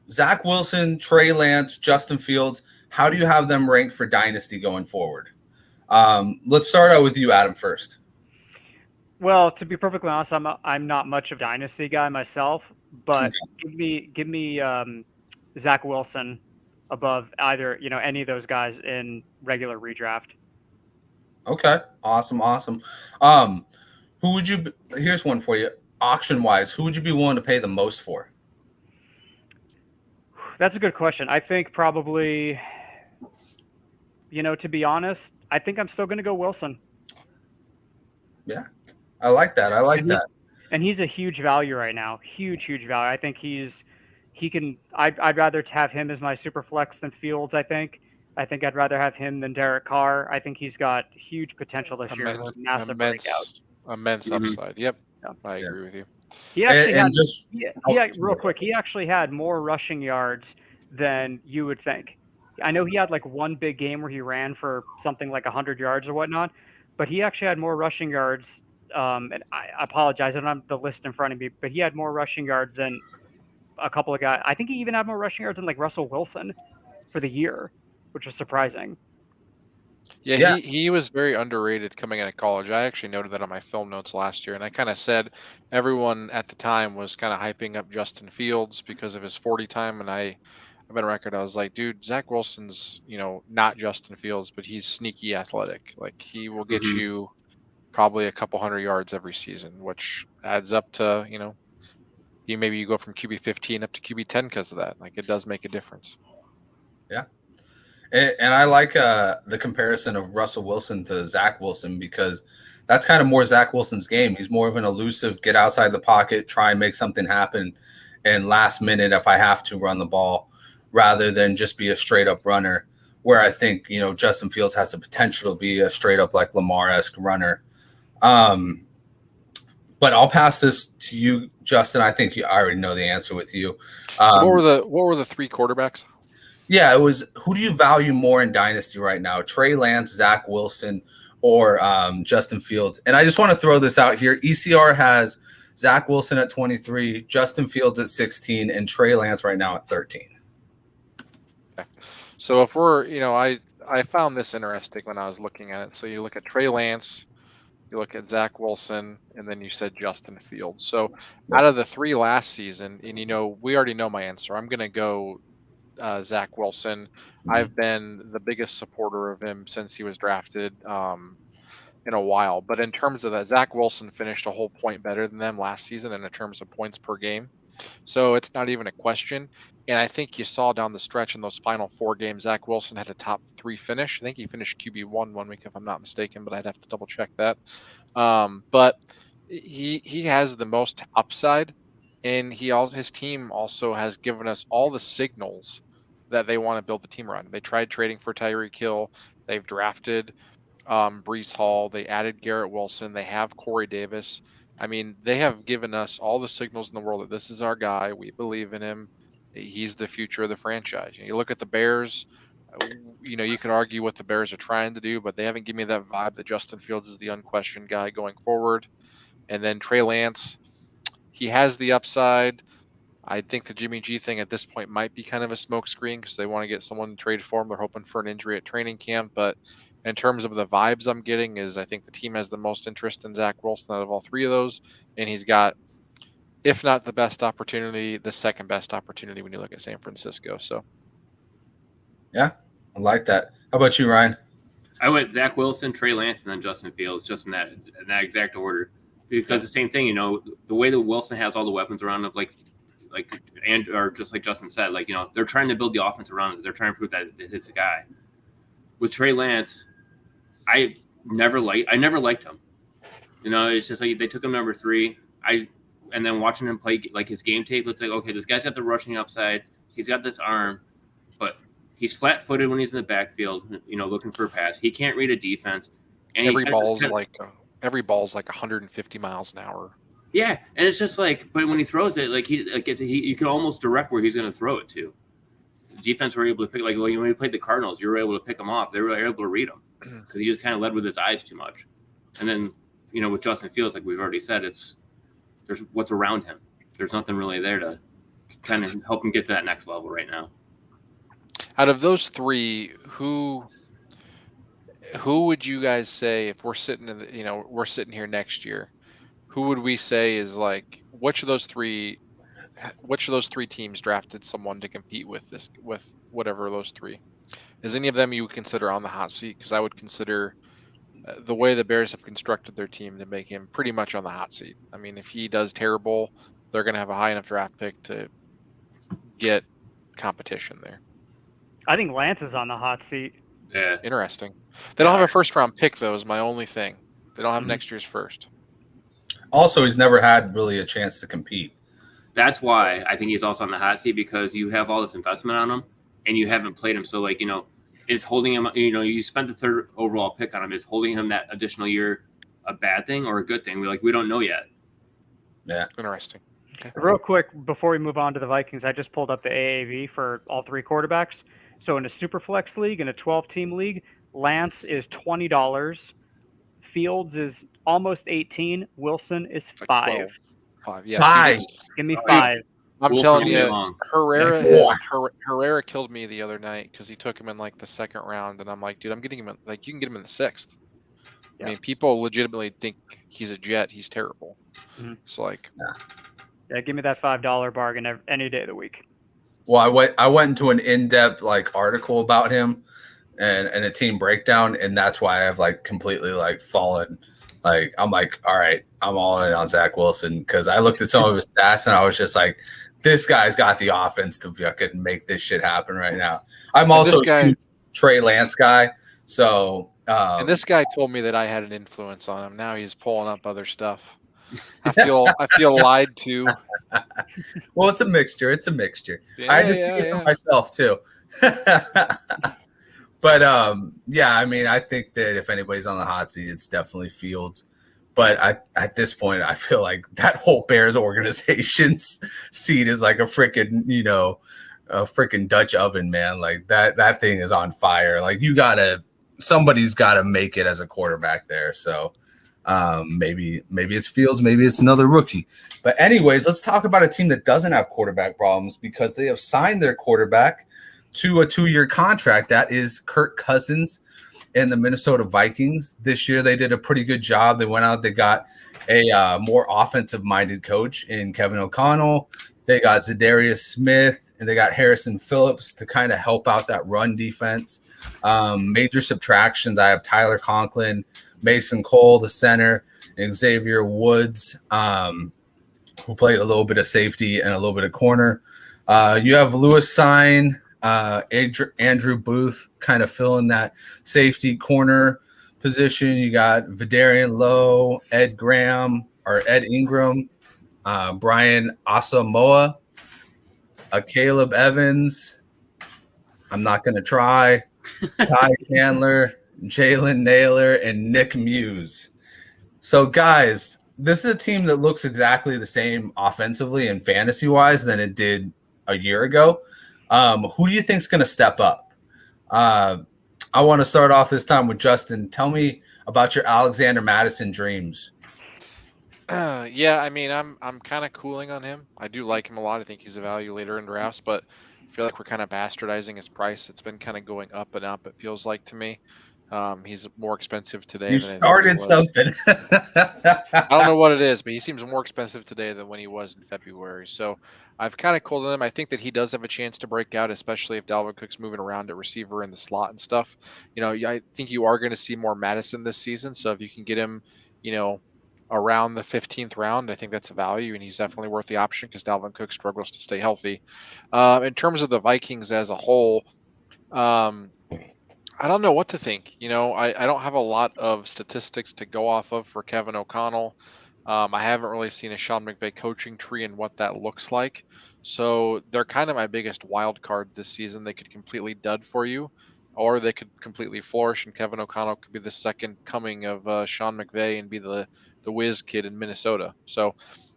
S1: Zach Wilson, Trey Lance, Justin Fields, how do you have them ranked for Dynasty going forward? Let's start out with you, Adam, first.
S3: Well, to be perfectly honest, I'm not much of a Dynasty guy myself, but give me Zach Wilson above either any of those guys in regular redraft.
S1: Okay, awesome. Who would you? Here's one for you. Auction wise, who would you be willing to pay the most for?
S3: That's a good question. I think probably, to be honest, I think I'm still going to go Wilson.
S1: Yeah, I like that.
S3: And he's a huge value right now. Huge value. I think I'd rather have him as my super flex than Fields. I think I'd rather have him than Derek Carr. I think he's got huge potential this year. Massive breakout.
S4: Immense upside. Yep. I agree with you.
S3: He actually real quick, he actually had more rushing yards than you would think. I know he had like one big game where he ran for something like 100 yards or whatnot, but he actually had more rushing yards. And I apologize, I don't have the list in front of me, but he had more rushing yards than a couple of guys. I think he even had more rushing yards than like Russell Wilson for the year, which was surprising.
S4: Yeah, he was very underrated coming out of college. I actually noted that on my film notes last year, and I kind of said everyone at the time was kind of hyping up Justin Fields because of his 40 time, and I've been on record. I was like, dude, Zach Wilson's not Justin Fields, but he's sneaky athletic. Like, he will get you probably a couple 100 yards every season, which adds up to maybe you go from QB 15 up to QB 10 because of that. Like, it does make a difference.
S1: Yeah. And I like the comparison of Russell Wilson to Zach Wilson because that's kind of more Zach Wilson's game. He's more of an elusive, get outside the pocket, try and make something happen, and last minute, if I have to, run the ball, rather than just be a straight up runner. Where I think Justin Fields has the potential to be a straight up like Lamar-esque runner. But I'll pass this to you, Justin. I think I already know the answer with you.
S4: So what were the three quarterbacks?
S1: Yeah, it was who do you value more in Dynasty right now? Trey Lance, Zach Wilson, or Justin Fields? And I just want to throw this out here. ECR has Zach Wilson at 23, Justin Fields at 16, and Trey Lance right now at 13.
S4: Okay. So if we're, I found this interesting when I was looking at it. So you look at Trey Lance, you look at Zach Wilson, and then you said Justin Fields. So out of the three last season, and we already know my answer. I'm going to go Zach Wilson. Mm-hmm. I've been the biggest supporter of him since he was drafted in a while. But in terms of that, Zach Wilson finished a whole point better than them last season in terms of points per game. So it's not even a question. And I think you saw down the stretch in those final 4 games, Zach Wilson had a top 3 finish. I think he finished QB1 one week, if I'm not mistaken, but I'd have to double check that. But he has the most upside, and his team also has given us all the signals that they want to build the team around. They tried trading for Tyreek Hill. They've drafted Breece Hall. They added Garrett Wilson. They have Corey Davis. I mean, they have given us all the signals in the world that this is our guy. We believe in him. He's the future of the franchise. You look at the Bears, you could argue what the Bears are trying to do, but they haven't given me that vibe that Justin Fields is the unquestioned guy going forward. And then Trey Lance, he has the upside. I think the Jimmy G thing at this point might be kind of a smokescreen because they want to get someone to trade for him. They're hoping for an injury at training camp. But in terms of the vibes I'm getting is I think the team has the most interest in Zach Wilson out of all 3 of those. And he's got, if not the best opportunity, the second best opportunity when you look at San Francisco. So,
S1: yeah, I like that. How about you, Ryan?
S2: I went Zach Wilson, Trey Lance, and then Justin Fields, just in that exact order. Because the same thing, the way that Wilson has all the weapons around him, or just like Justin said, they're trying to build the offense around it. They're trying to prove that it's a guy. With Trey Lance, I never liked him. It's just like they took him number 3. And then watching him play his game tape, it's like, okay, this guy's got the rushing upside. He's got this arm, but he's flat-footed when he's in the backfield, looking for a pass. He can't read a defense. And
S4: every ball's like 150 miles an hour.
S2: Yeah, and it's just but when he throws it, you can almost direct where he's going to throw it to. The defense were able to pick, when he played the Cardinals, you were able to pick him off. They were able to read him because he just kind of led with his eyes too much. And then, with Justin Fields, like we've already said, there's what's around him. There's nothing really there to kind of help him get to that next level right now.
S4: Out of those 3, who would you guys say if we're sitting we're sitting here next year, who would we say is which of those three teams drafted someone to compete with whatever those 3? Is any of them you would consider on the hot seat? Because I would consider the way the Bears have constructed their team to make him pretty much on the hot seat. I mean, if he does terrible, they're going to have a high enough draft pick to get competition there.
S3: I think Lance is on the hot seat.
S2: Yeah.
S4: Interesting. They don't have a first-round pick, though, is my only thing. They don't have next year's first. Also,
S1: he's never had really a chance to compete.
S2: That's why I think he's also on the hot seat, because you have all this investment on him, and you haven't played him. So, is holding him, you spent the 3rd overall pick on him. Is holding him that additional year a bad thing or a good thing? We don't know yet.
S1: Yeah.
S4: Interesting. Okay.
S3: Real quick, before we move on to the Vikings, I just pulled up the AAV for all 3 quarterbacks. So in a Superflex league, in a 12-team league, Lance is $20. Fields is almost 18. Wilson is 5.
S4: 5, yeah.
S1: 5.
S3: Give me 5.
S4: I'm
S2: Wilson
S4: telling you, Herrera killed me the other night because he took him in the 2nd round, and I'm like, dude, I'm getting him you can get him in the 6th. Yeah. I mean, people legitimately think he's a Jet. He's terrible.
S3: Mm-hmm.
S4: So
S3: yeah, give me that $5 bargain any day of the week.
S1: Well, I went into an in-depth article about him and a team breakdown, and that's why I've completely fallen. I'm all right, I'm all in on Zach Wilson, because I looked at some of his stats and I was just like, this guy's got the offense to fucking make this shit happen right now. I'm also Trey Lance guy. So,
S4: and this guy told me that I had an influence on him. Now he's pulling up other stuff. I feel lied to.
S1: well, it's a mixture. It's a mixture.
S4: Yeah,
S1: I had to see it for myself too. But yeah, I mean, I think that if anybody's on the hot seat, it's definitely Fields. But at this point, I feel like that whole Bears organization's seat is like a freaking, a freaking Dutch oven, man. Like that thing is on fire. Like somebody's gotta make it as a quarterback there. So maybe it's Fields, maybe it's another rookie. But anyways, let's talk about a team that doesn't have quarterback problems because they have signed their quarterback to a 2-year contract. That is Kirk Cousins and the Minnesota Vikings. This year they did a pretty good job. They went out, they got a more offensive-minded coach in Kevin O'Connell. They got Zadarius Smith, and they got Harrison Phillips to kind of help out that run defense. Major subtractions, I have Tyler Conklin, Mason Cole, the center, and Xavier Woods, who played a little bit of safety and a little bit of corner. You have Lewis Sign, Andrew Booth kind of filling that safety corner position. You got Vidarian Lowe, Ed Ingram, Brian Asamoah, Caleb Evans. I'm not going to try. Ty Chandler, Jalen Naylor, and Nick Muse. So, guys, this is a team that looks exactly the same offensively and fantasy-wise than it did a year ago. Who do you think is going to step up? I want to start off this time with Justin. Tell me about your Alexander Madison dreams.
S4: Yeah, I mean, I'm kind of cooling on him. I do like him a lot. I think he's a value later in drafts, but I feel like we're kind of bastardizing his price. It's been kind of going up and up, it feels like to me. He's more expensive today.
S1: You started something.
S4: I don't know what it is, but he seems more expensive today than when he was in February. So I've kind of cooled on him. I think that he does have a chance to break out, especially if Dalvin Cook's moving around at receiver in the slot and stuff. I think you are going to see more Madison this season. So if you can get him, around the 15th round, I think that's a value, and he's definitely worth the option because Dalvin Cook struggles to stay healthy. In terms of the Vikings as a whole, I don't know what to think. I don't have a lot of statistics to go off of for Kevin O'Connell. I haven't really seen a Sean McVay coaching tree and what that looks like. So they're kind of my biggest wild card this season. They could completely dud for you, or they could completely flourish, and Kevin O'Connell could be the second coming of Sean McVay and be the whiz kid in Minnesota. So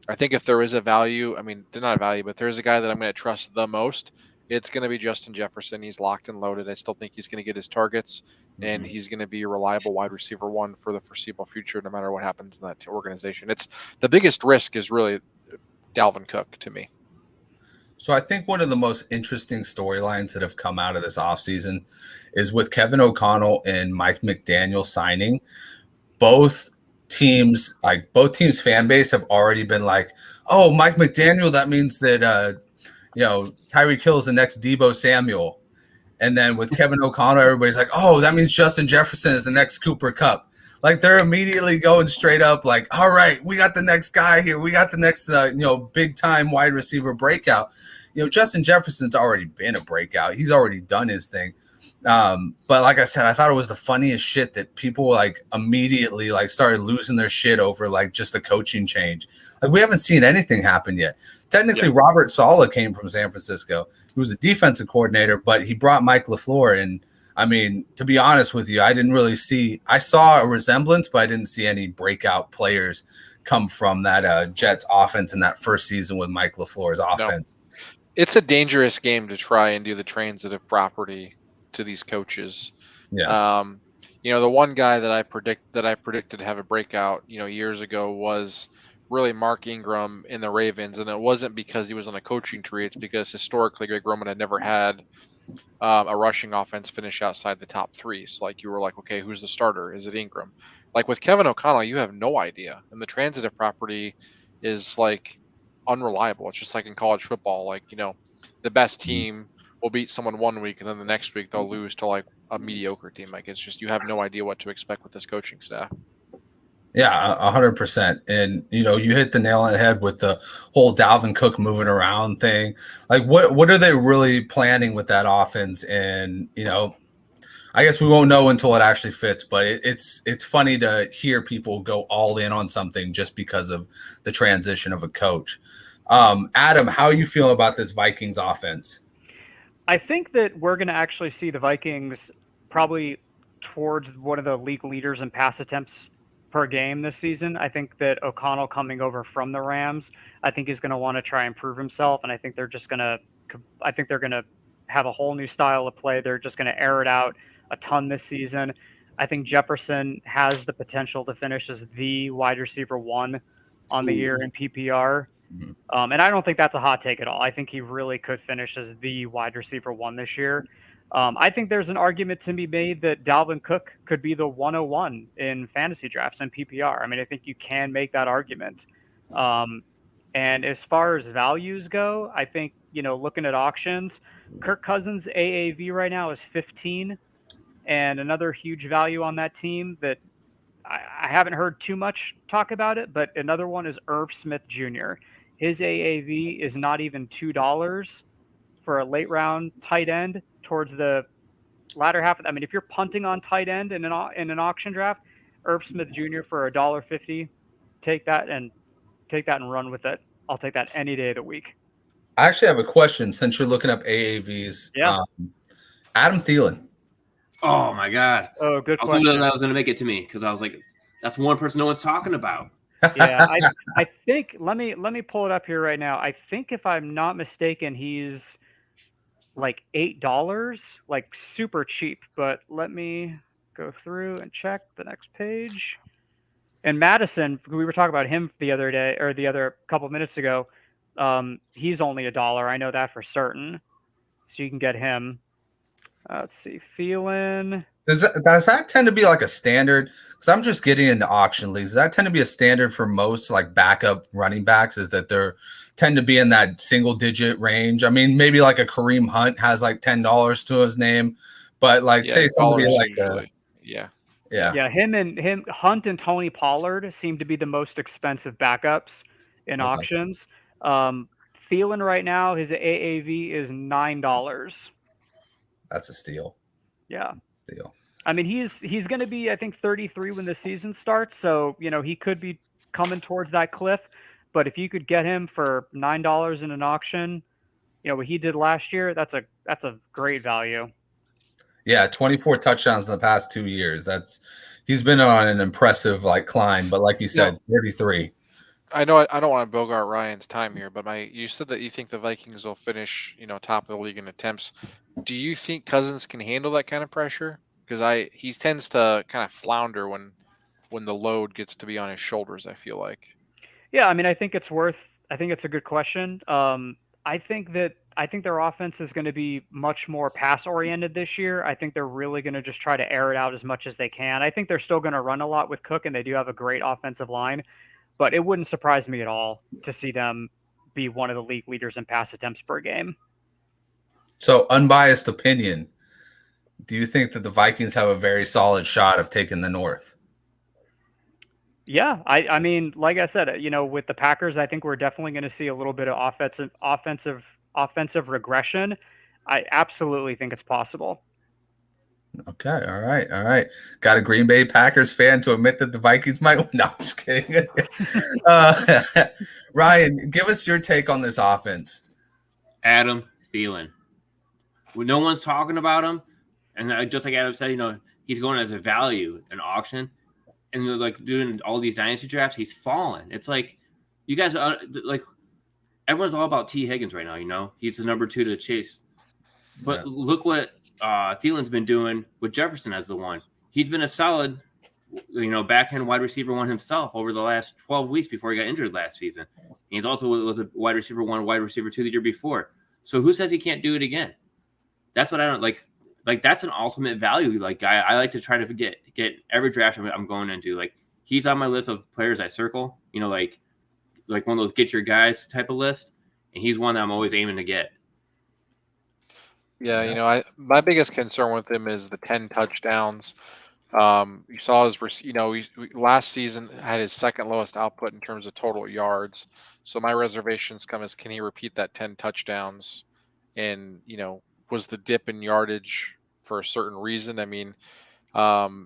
S4: I think if there is a value, I mean, they're not a value, but there's a guy that I'm going to trust the most, it's going to be Justin Jefferson. He's locked and loaded. I still think he's going to get his targets, and he's going to be a reliable wide receiver one for the foreseeable future, no matter what happens in that organization. It's the biggest risk is really Dalvin Cook to me.
S1: So I think one of the most interesting storylines that have come out of this offseason is with Kevin O'Connell and Mike McDaniel signing. Both teams fan base have already been like, oh, Mike McDaniel, that means that Tyreek Hill is the next Deebo Samuel. And then with Kevin O'Connell, everybody's like, oh, that means Justin Jefferson is the next Cooper Kupp. Like, they're immediately going straight up like, all right, we got the next guy here. We got the next, big time wide receiver breakout. Justin Jefferson's already been a breakout. He's already done his thing. But like I said, I thought it was the funniest shit that people like immediately like started losing their shit over like just the coaching change. Like, we haven't seen anything happen yet. Technically, yeah. Robert Saleh came from San Francisco. He was a defensive coordinator, but he brought Mike LaFleur. And I mean, to be honest with you, I saw a resemblance, but I didn't see any breakout players come from that Jets offense in that first season with Mike LaFleur's offense.
S4: No. It's a dangerous game to try and do the transitive property to these coaches.
S1: Yeah.
S4: The one guy that I predicted to have a breakout, years ago was really Mark Ingram in the Ravens. And it wasn't because he was on a coaching tree. It's because historically Greg Roman had never had a rushing offense finish outside the top three. So like you were like, okay, who's the starter? Is it Ingram? Like with Kevin O'Connell, you have no idea. And the transitive property is like unreliable. It's just like in college football, like, the best team will beat someone one week and then the next week they'll lose to like a mediocre team. Like, it's just, you have no idea what to expect with this coaching staff.
S1: Yeah, 100%. And, you hit the nail on the head with the whole Dalvin Cook moving around thing. Like, what are they really planning with that offense? And, I guess we won't know until it actually fits, but it's funny to hear people go all in on something just because of the transition of a coach. Adam, how are you feeling about this Vikings offense?
S3: I think that we're going to actually see the Vikings probably towards one of the league leaders in pass attempts per game this season. I think that O'Connell coming over from the Rams, I think he's going to want to try and prove himself, and I think they're just going to have a whole new style of play. They're just going to air it out a ton this season. I think Jefferson has the potential to finish as the wide receiver one on the year in PPR. And I don't think that's a hot take at all. I think he really could finish as the wide receiver one this year. I think there's an argument to be made that Dalvin Cook could be the 101 in fantasy drafts and PPR. I mean, I think you can make that argument. And as far as values go, I think, looking at auctions, Kirk Cousins' AAV right now is 15. And another huge value on that team that I haven't heard too much talk about it, but another one is Irv Smith Jr. His AAV is not even $2 for a late round tight end towards the latter half. I mean, if you're punting on tight end in an auction draft, Irv Smith Jr. for $1.50, take that and run with it. I'll take that any day of the week.
S1: I actually have a question since you're looking up AAVs.
S3: Yeah.
S1: Adam Thielen.
S2: Oh my God.
S3: Oh, good question.
S2: I was going to make it to me because I was like, that's one person no one's talking about.
S3: Yeah, I think let me pull it up here right now. I think if I'm not mistaken, he's like $8, like super cheap. But let me go through and check the next page. And Madison, we were talking about him the other couple of minutes ago. He's only $1. I know that for certain. So you can get him. Let's see, Thielen.
S1: Does that tend to be like a standard? Because I'm just getting into auction leagues. Does that tend to be a standard for most like backup running backs? Is that they tend to be in that single digit range? I mean, maybe like a Kareem Hunt has like $10 to his name, but like say somebody like
S3: him Hunt and Tony Pollard seem to be the most expensive backups in auctions. Thielen right now, his AAV is $9.
S1: That's a steal.
S3: Yeah.
S1: Steal.
S3: I mean, he's going to be, I think, 33 when the season starts. So, he could be coming towards that cliff. But if you could get him for $9 in an auction, what he did last year, that's a great value.
S1: Yeah, 24 touchdowns in the past 2 years. He's been on an impressive climb. But like you said, 33.
S4: I know I don't want to bogart Ryan's time here, but you said that you think the Vikings will finish, top of the league in attempts. Do you think Cousins can handle that kind of pressure? Because he tends to kind of flounder when the load gets to be on his shoulders, I feel like.
S3: Yeah, I mean, I think it's a good question. I think their offense is going to be much more pass oriented this year. I think they're really going to just try to air it out as much as they can. I think they're still going to run a lot with Cook, and they do have a great offensive line. But it wouldn't surprise me at all to see them be one of the league leaders in pass attempts per game.
S1: So, unbiased opinion, do you think that the Vikings have a very solid shot of taking the North?
S3: Yeah, I mean, like I said, with the Packers, I think we're definitely going to see a little bit of offensive regression. I absolutely think it's possible.
S1: Okay, all right. Got a Green Bay Packers fan to admit that the Vikings might win. No, I'm just kidding. Ryan, give us your take on this offense.
S2: Adam Thielen. When no one's talking about him, and just like Adam said, he's going as a value in auction, and they're like doing all these dynasty drafts, he's fallen. It's like you guys are like everyone's all about T. Higgins right now. He's the number 2 to chase. But look what Thielen's been doing with Jefferson as the one. He's been a solid, backhand wide receiver one himself over the last 12 weeks before he got injured last season. And he's also was a wide receiver 1, wide receiver 2 the year before. So who says he can't do it again? That's what I don't like. Like that's an ultimate value guy. I like to try to get every draft I'm going into. Like he's on my list of players I circle. Like one of those get your guys type of list, and he's one that I'm always aiming to get.
S4: Yeah, my biggest concern with him is the 10 touchdowns. You saw his, last season had his second lowest output in terms of total yards. So my reservations come as, can he repeat that 10 touchdowns? And, was the dip in yardage for a certain reason. I mean,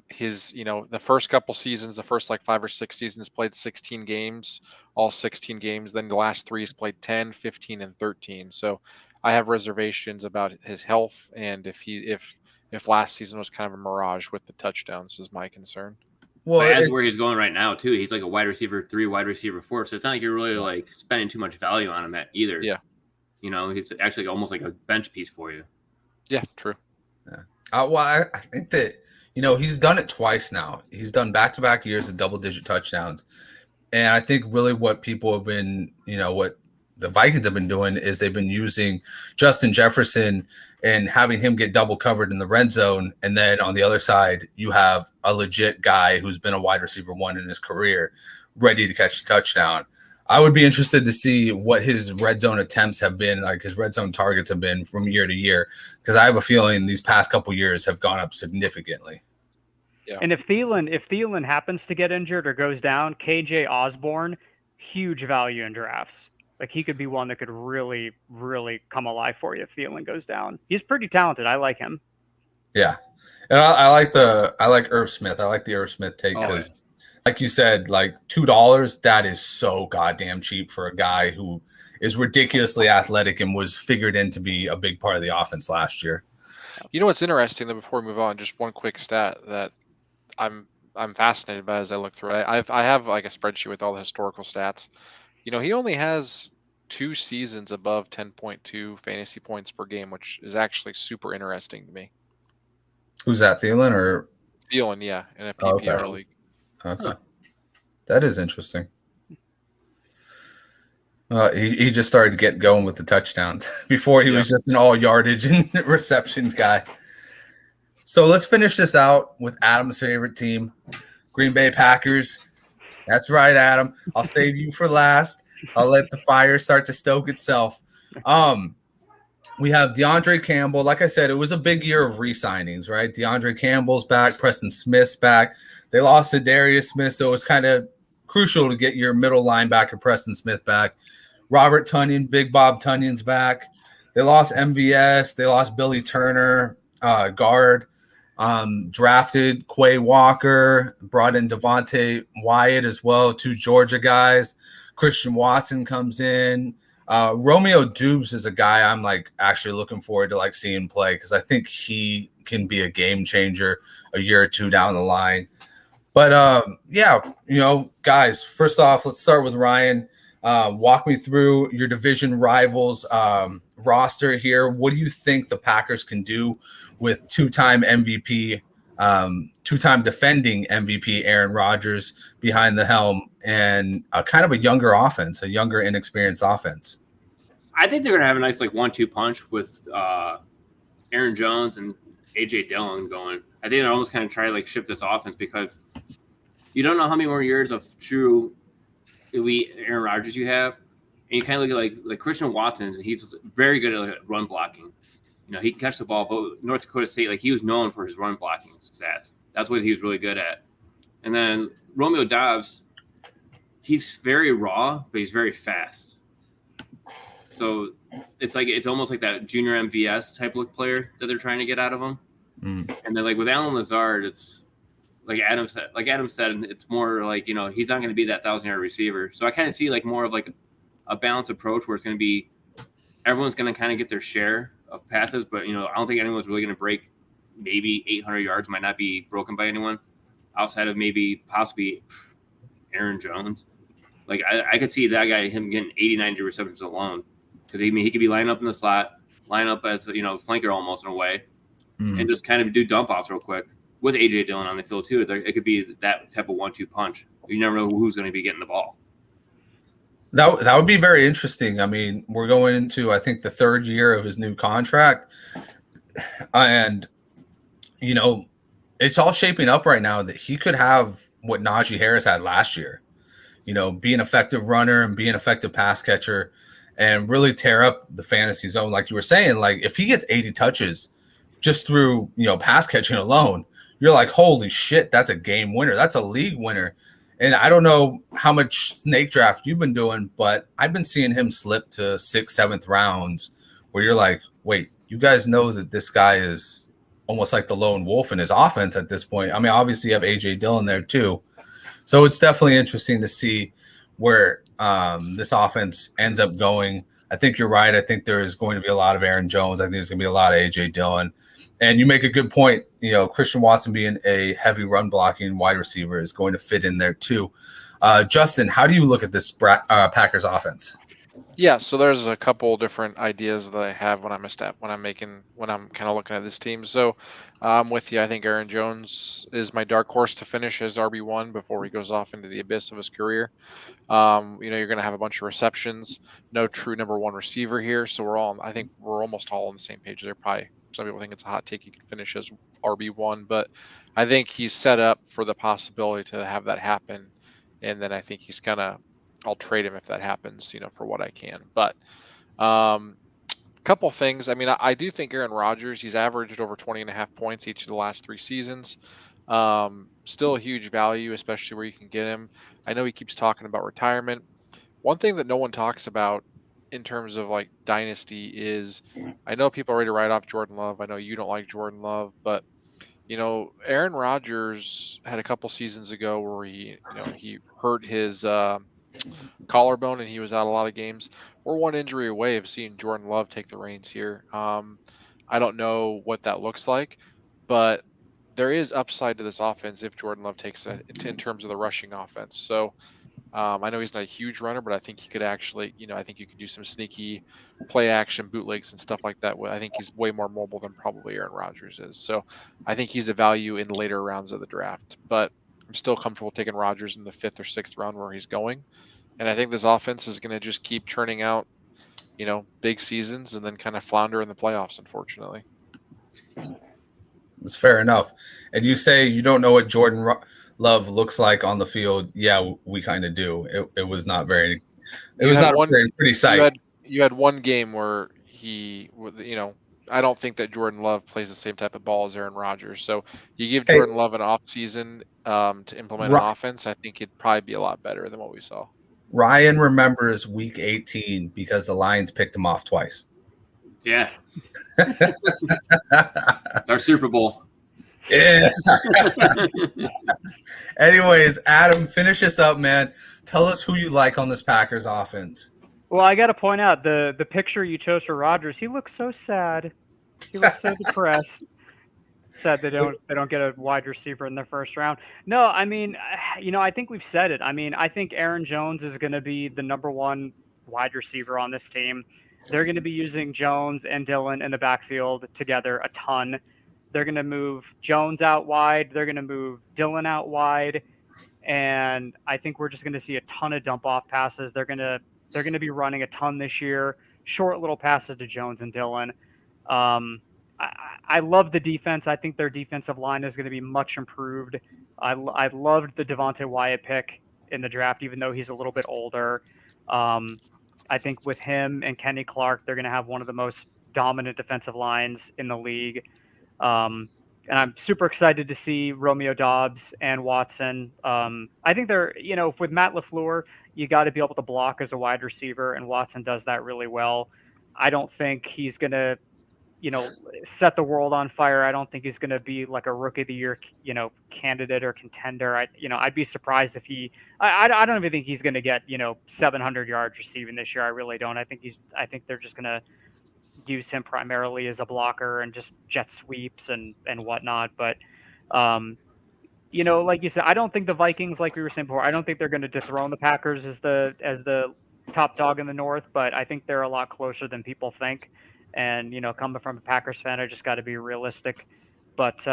S4: his, the first couple seasons, the first like 5 or 6 seasons, played 16 games, all 16 games. Then the last 3 he's played 10, 15, and 13. So I have reservations about his health, and if last season was kind of a mirage with the touchdowns is my concern.
S2: Well, but as where he's going right now too, he's like a wide receiver 3, wide receiver 4. So it's not like you're really like spending too much value on him either.
S4: Yeah.
S2: He's actually almost like a bench piece for you.
S4: Yeah, true.
S1: Yeah. Well, I think that, he's done it twice now. He's done back-to-back years of double-digit touchdowns. And I think really what people have been, what the Vikings have been doing is they've been using Justin Jefferson and having him get double covered in the red zone. And then on the other side, you have a legit guy who's been a wide receiver 1 in his career, ready to catch a touchdown. I would be interested to see what his red zone attempts have been, like his red zone targets have been from year to year, because I have a feeling these past couple years have gone up significantly.
S3: Yeah. And if Thielen happens to get injured or goes down, KJ Osborne, huge value in drafts. Like he could be one that could really, really come alive for you if Thielen goes down. He's pretty talented. I like him.
S1: Yeah, and I like Irv Smith. I like the Irv Smith take because. Like you said, like $2, that is so goddamn cheap for a guy who is ridiculously athletic and was figured in to be a big part of the offense last year.
S4: You know what's interesting, though, before we move on, just one quick stat that I'm fascinated by as I look through it. I have like a spreadsheet with all the historical stats. He only has 2 seasons above 10.2 fantasy points per game, which is actually super interesting to me.
S1: Who's that, Thielen or
S4: Thielen? Yeah, in a PPR league.
S1: Okay. That is interesting. He just started to get going with the touchdowns. Before he was just an all yardage and reception guy. So let's finish this out with Adam's favorite team, Green Bay Packers. That's right, Adam. I'll save you for last. I'll let the fire start to stoke itself. We have DeAndre Campbell. Like I said, it was a big year of re-signings, right? DeAndre Campbell's back. Preston Smith's back. They lost to Darius Smith, so it was kind of crucial to get your middle linebacker Preston Smith back. Robert Tonyan, Big Bob Tunion's back. They lost MVS. They lost Billy Turner, guard. Drafted Quay Walker. Brought in Devontae Wyatt as well, 2 Georgia guys. Christian Watson comes in. Romeo Dubes is a guy I'm like actually looking forward to like seeing play because I think he can be a game changer a year or 2 down the line. But guys, first off, let's start with Ryan. Walk me through your division rivals roster here. What do you think the Packers can do with 2-time MVP, 2-time defending MVP Aaron Rodgers behind the helm and kind of a younger offense, a younger, inexperienced offense?
S2: I think they're going to have a nice 1-2 punch with Aaron Jones and A.J. Dillon going. I think they're almost kind of try to shift this offense because you don't know how many more years of true elite Aaron Rodgers you have. And you kind of look at like Christian Watson. He's very good at run blocking. He can catch the ball, but North Dakota State, he was known for his run blocking stats. That's what he was really good at. And then Romeo Doubs, he's very raw, but he's very fast. So it's almost like that junior MVS type look player that they're trying to get out of him. And then with Allen Lazard, it's like Adam said, it's more he's not going to be that 1,000-yard receiver. So I kind of see more of a balanced approach where it's going to be everyone's going to kind of get their share of passes, but I don't think anyone's really going to break. Maybe 800 yards might not be broken by anyone outside of possibly Aaron Jones. I could see that guy, him getting 80, 90 receptions alone because he could be lining up in the slot, line up as flanker almost in a way, and just kind of do dump offs real quick with A.J. Dillon on the field too. It could be that type of 1-2 punch. You never know who's going to be getting the ball.
S1: That would be very interesting. I mean, we're going into, I think, the 3rd year of his new contract. And, it's all shaping up right now that he could have what Najee Harris had last year, be an effective runner and be an effective pass catcher and really tear up the fantasy zone. Like you were saying, if he gets 80 touches just through, pass catching alone, you're like, holy shit, that's a game winner. That's a league winner. And I don't know how much snake draft you've been doing, but I've been seeing him slip to 6th, 7th rounds where you're like, wait, you guys know that this guy is almost like the lone wolf in his offense at this point. I mean, obviously you have AJ Dillon there too, so it's definitely interesting to see where this offense ends up going. I think you're right. I think there is going to be a lot of Aaron Jones. I think there's going to be a lot of AJ Dillon. And you make a good point. You know, Christian Watson being a heavy run blocking wide receiver is going to fit in there too. Justin, how do you look at this Packers offense?
S4: Yeah, so there's a couple different ideas that I have when I'm kind of looking at this team. So I'm with you. I think Aaron Jones is my dark horse to finish as RB1 before he goes off into the abyss of his career. You're going to have a bunch of receptions, no true number one receiver here. So I think we're almost all on the same page there. Probably some people think it's a hot take he can finish as RB1, but I think he's set up for the possibility to have that happen. And then I think I'll trade him if that happens, for what I can. But couple things. I mean, I do think Aaron Rodgers, he's averaged over 20.5 points each of the last 3 seasons. Still a huge value, especially where you can get him. I know he keeps talking about retirement. One thing that no one talks about in terms of like dynasty is, I know people are ready to write off Jordan Love. I know you don't like Jordan Love, but Aaron Rodgers had a couple seasons ago where he hurt his collarbone and he was out a lot of games. We're one injury away of seeing Jordan Love take the reins here. I don't know what that looks like, but there is upside to this offense if Jordan Love takes it in terms of the rushing offense. So I know he's not a huge runner, but I think he could actually, I think you could do some sneaky play action bootlegs and stuff like that. I think he's way more mobile than probably Aaron Rodgers is. So I think he's a value in later rounds of the draft, but I'm still comfortable taking Rodgers in the 5th or 6th round where he's going. And I think this offense is going to just keep churning out, big seasons and then kind of flounder in the playoffs, unfortunately.
S1: It's fair enough. And you say you don't know what Jordan Love looks like on the field. Yeah, we kind of do. It was not very. It was not a very pretty sight.
S4: You had one game where he, I don't think that Jordan Love plays the same type of ball as Aaron Rodgers. So you give Jordan Love an off season to implement an offense, I think it'd probably be a lot better than what we saw.
S1: Ryan remembers week 18 because the Lions picked him off twice.
S2: Yeah. It's our Super Bowl.
S1: Yeah. Anyways, Adam, finish us up, man. Tell us who you like on this Packers offense.
S3: Well, I got to point out the picture you chose for Rodgers. He looks so sad. He looks so depressed. Sad they don't get a wide receiver in the first round. No, I mean, I think we've said it. I mean, I think Aaron Jones is going to be the number one wide receiver on this team. They're going to be using Jones and Dillon in the backfield together a ton. They're going to move Jones out wide. They're going to move Dillon out wide. And I think we're just going to see a ton of dump off passes. They're going to be running a ton this year. Short little passes to Jones and Dillon. I love the defense. I think their defensive line is going to be much improved. I loved the Devontae Wyatt pick in the draft, even though he's a little bit older. I think with him and Kenny Clark, they're going to have one of the most dominant defensive lines in the league. And I'm super excited to see Romeo Doubs and Watson. I think they're, with Matt LaFleur, you got to be able to block as a wide receiver, and Watson does that really well. I don't think he's going to, set the world on fire. I don't think he's going to be like a rookie of the year, candidate or contender. I'd be surprised if I don't even think he's going to get, 700 yards receiving this year. I really don't. I think they're just going to use him primarily as a blocker and just jet sweeps and whatnot. But, like you said, I don't think the Vikings, like we were saying before, I don't think they're going to dethrone the Packers as the top dog in the North, but I think they're a lot closer than people think. And, coming from a Packers fan, I just got to be realistic. But,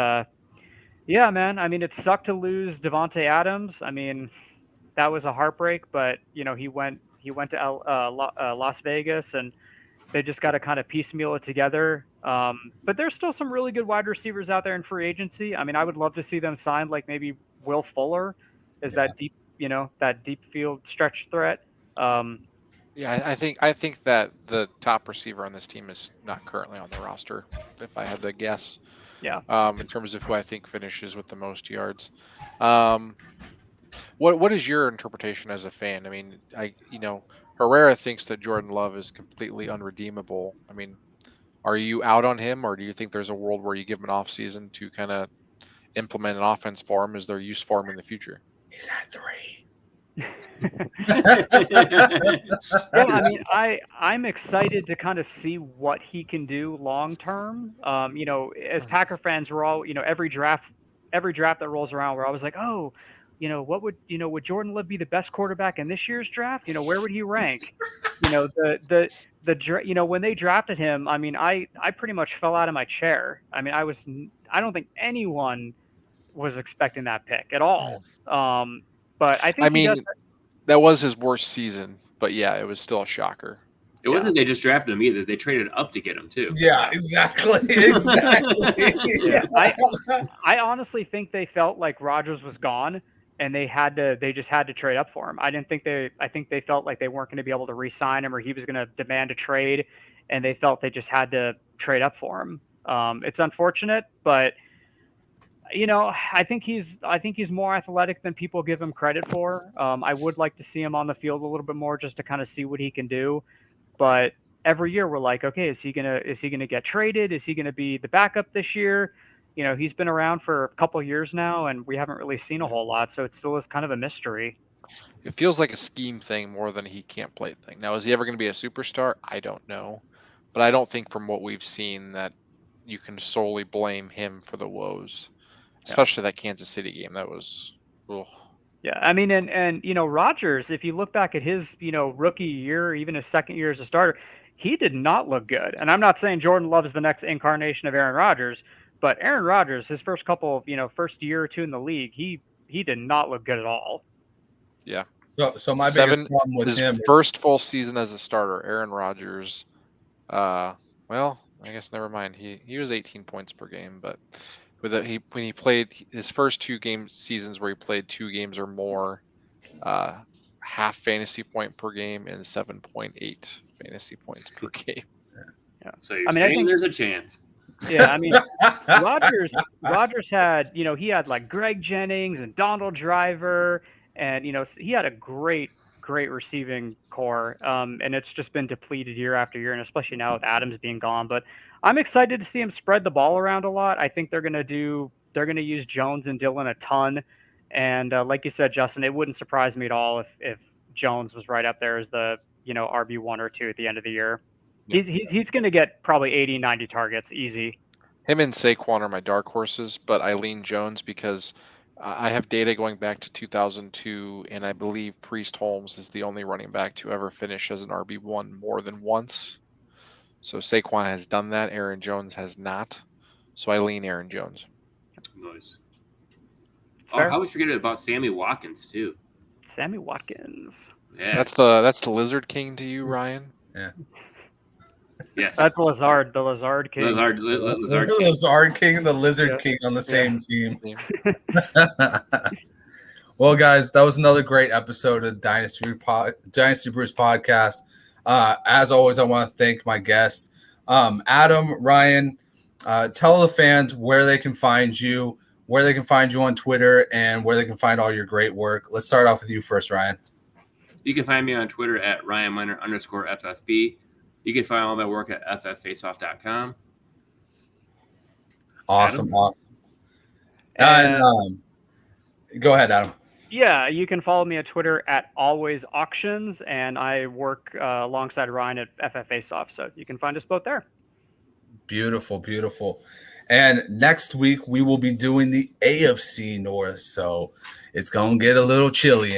S3: yeah, man, I mean, it sucked to lose Devontae Adams. I mean, that was a heartbreak, but, he went to Las Vegas, and they just got to kind of piecemeal it together. But there's still some really good wide receivers out there in free agency. I mean, I would love to see them signed, like maybe Will Fuller is that deep, that deep field stretch threat.
S4: Yeah, I think that the top receiver on this team is not currently on the roster, if I had to guess.
S3: Yeah.
S4: In terms of who I think finishes with the most yards. What is your interpretation as a fan? I mean, Herrera thinks that Jordan Love is completely unredeemable. I mean, Are you out on him, or do you think there's a world where you give him an off season to kind of implement an offense for him? Is there use for him in the future?
S1: He's at 3.
S3: Yeah, I mean, I'm excited to kind of see what he can do long term. As Packer fans, we're all, every draft that rolls around, we're always like, oh, would Jordan Love be the best quarterback in this year's draft? Where would he rank? When they drafted him, I mean, I pretty much fell out of my chair. I mean, I don't think anyone was expecting that pick at all. But I think
S4: that was his worst season, but yeah, it was still a shocker.
S2: It wasn't they just drafted him either. They traded up to get him too.
S1: Yeah, exactly. Exactly.
S3: Yeah. I honestly think they felt like Rodgers was gone and they just had to trade up for him. I think they felt like they weren't going to be able to re-sign him or he was going to demand a trade, and they felt they just had to trade up for him. It's unfortunate, but I think he's more athletic than people give him credit for. I would like to see him on the field a little bit more just to kind of see what he can do. But every year we're like, okay, is he gonna get traded? Is he gonna be the backup this year? He's been around for a couple of years now, and we haven't really seen a whole lot, so it still is kind of a mystery.
S4: It feels like a scheme thing more than he can't play thing. Now, is he ever going to be a superstar? I don't know, but I don't think from what we've seen that you can solely blame him for the woes. Especially that Kansas City game. That was, ugh.
S3: Yeah, I mean, and Rodgers, if you look back at his, rookie year, even his second year as a starter, he did not look good. And I'm not saying Jordan Love is the next incarnation of Aaron Rodgers, but Aaron Rodgers, his first year or two in the league, he did not look good at all.
S4: Yeah.
S1: So my biggest problem with him
S4: first full season as a starter, Aaron Rodgers. Well, I guess never mind. He was 18 points per game, but when he played his first 2 seasons where he played 2 games or more, half fantasy point per game and 7.8 fantasy points per game.
S2: Yeah. So you're saying there's a chance.
S3: Yeah, I mean, Rodgers had, he had like Greg Jennings and Donald Driver, and he had a great receiving core, and it's just been depleted year after year, and especially now with Adams being gone. But I'm excited to see him spread the ball around a lot. I think they're going to use Jones and Dillon a ton, and like you said, Justin, it wouldn't surprise me at all if Jones was right up there as the RB1 or 2 at the end of the year. Yeah. He's going to get probably 80, 90 targets easy.
S4: Him and Saquon are my dark horses, but I lean Jones because I have data going back to 2002, and I believe Priest Holmes is the only running back to ever finish as an RB1 more than once. So Saquon has done that. Aaron Jones has not. So I lean Aaron Jones.
S2: Nice. Oh, how we forget about Sammy Watkins too?
S3: Sammy Watkins.
S2: Yeah.
S4: That's the Lizard King to you, Ryan?
S1: Yeah.
S2: Yes.
S3: That's Lazard, the Lazard King.
S2: Lazard
S1: King and the Lizard King on the same team. Well, guys, that was another great episode of Dynasty Brews podcast. As always, I want to thank my guests, Adam, Ryan. Tell the fans where they can find you, on Twitter, and where they can find all your great work. Let's start off with you first, Ryan.
S2: You can find me on Twitter at RyanMiner_FFB. You can find all my work at FFFaceoff.com.
S1: Awesome. And go ahead, Adam.
S3: Yeah, you can follow me on Twitter at AlwaysAuctions, and I work alongside Ryan at FFFaceoff, so you can find us both there.
S1: Beautiful, beautiful. And next week, we will be doing the AFC North, so it's going to get a little chilly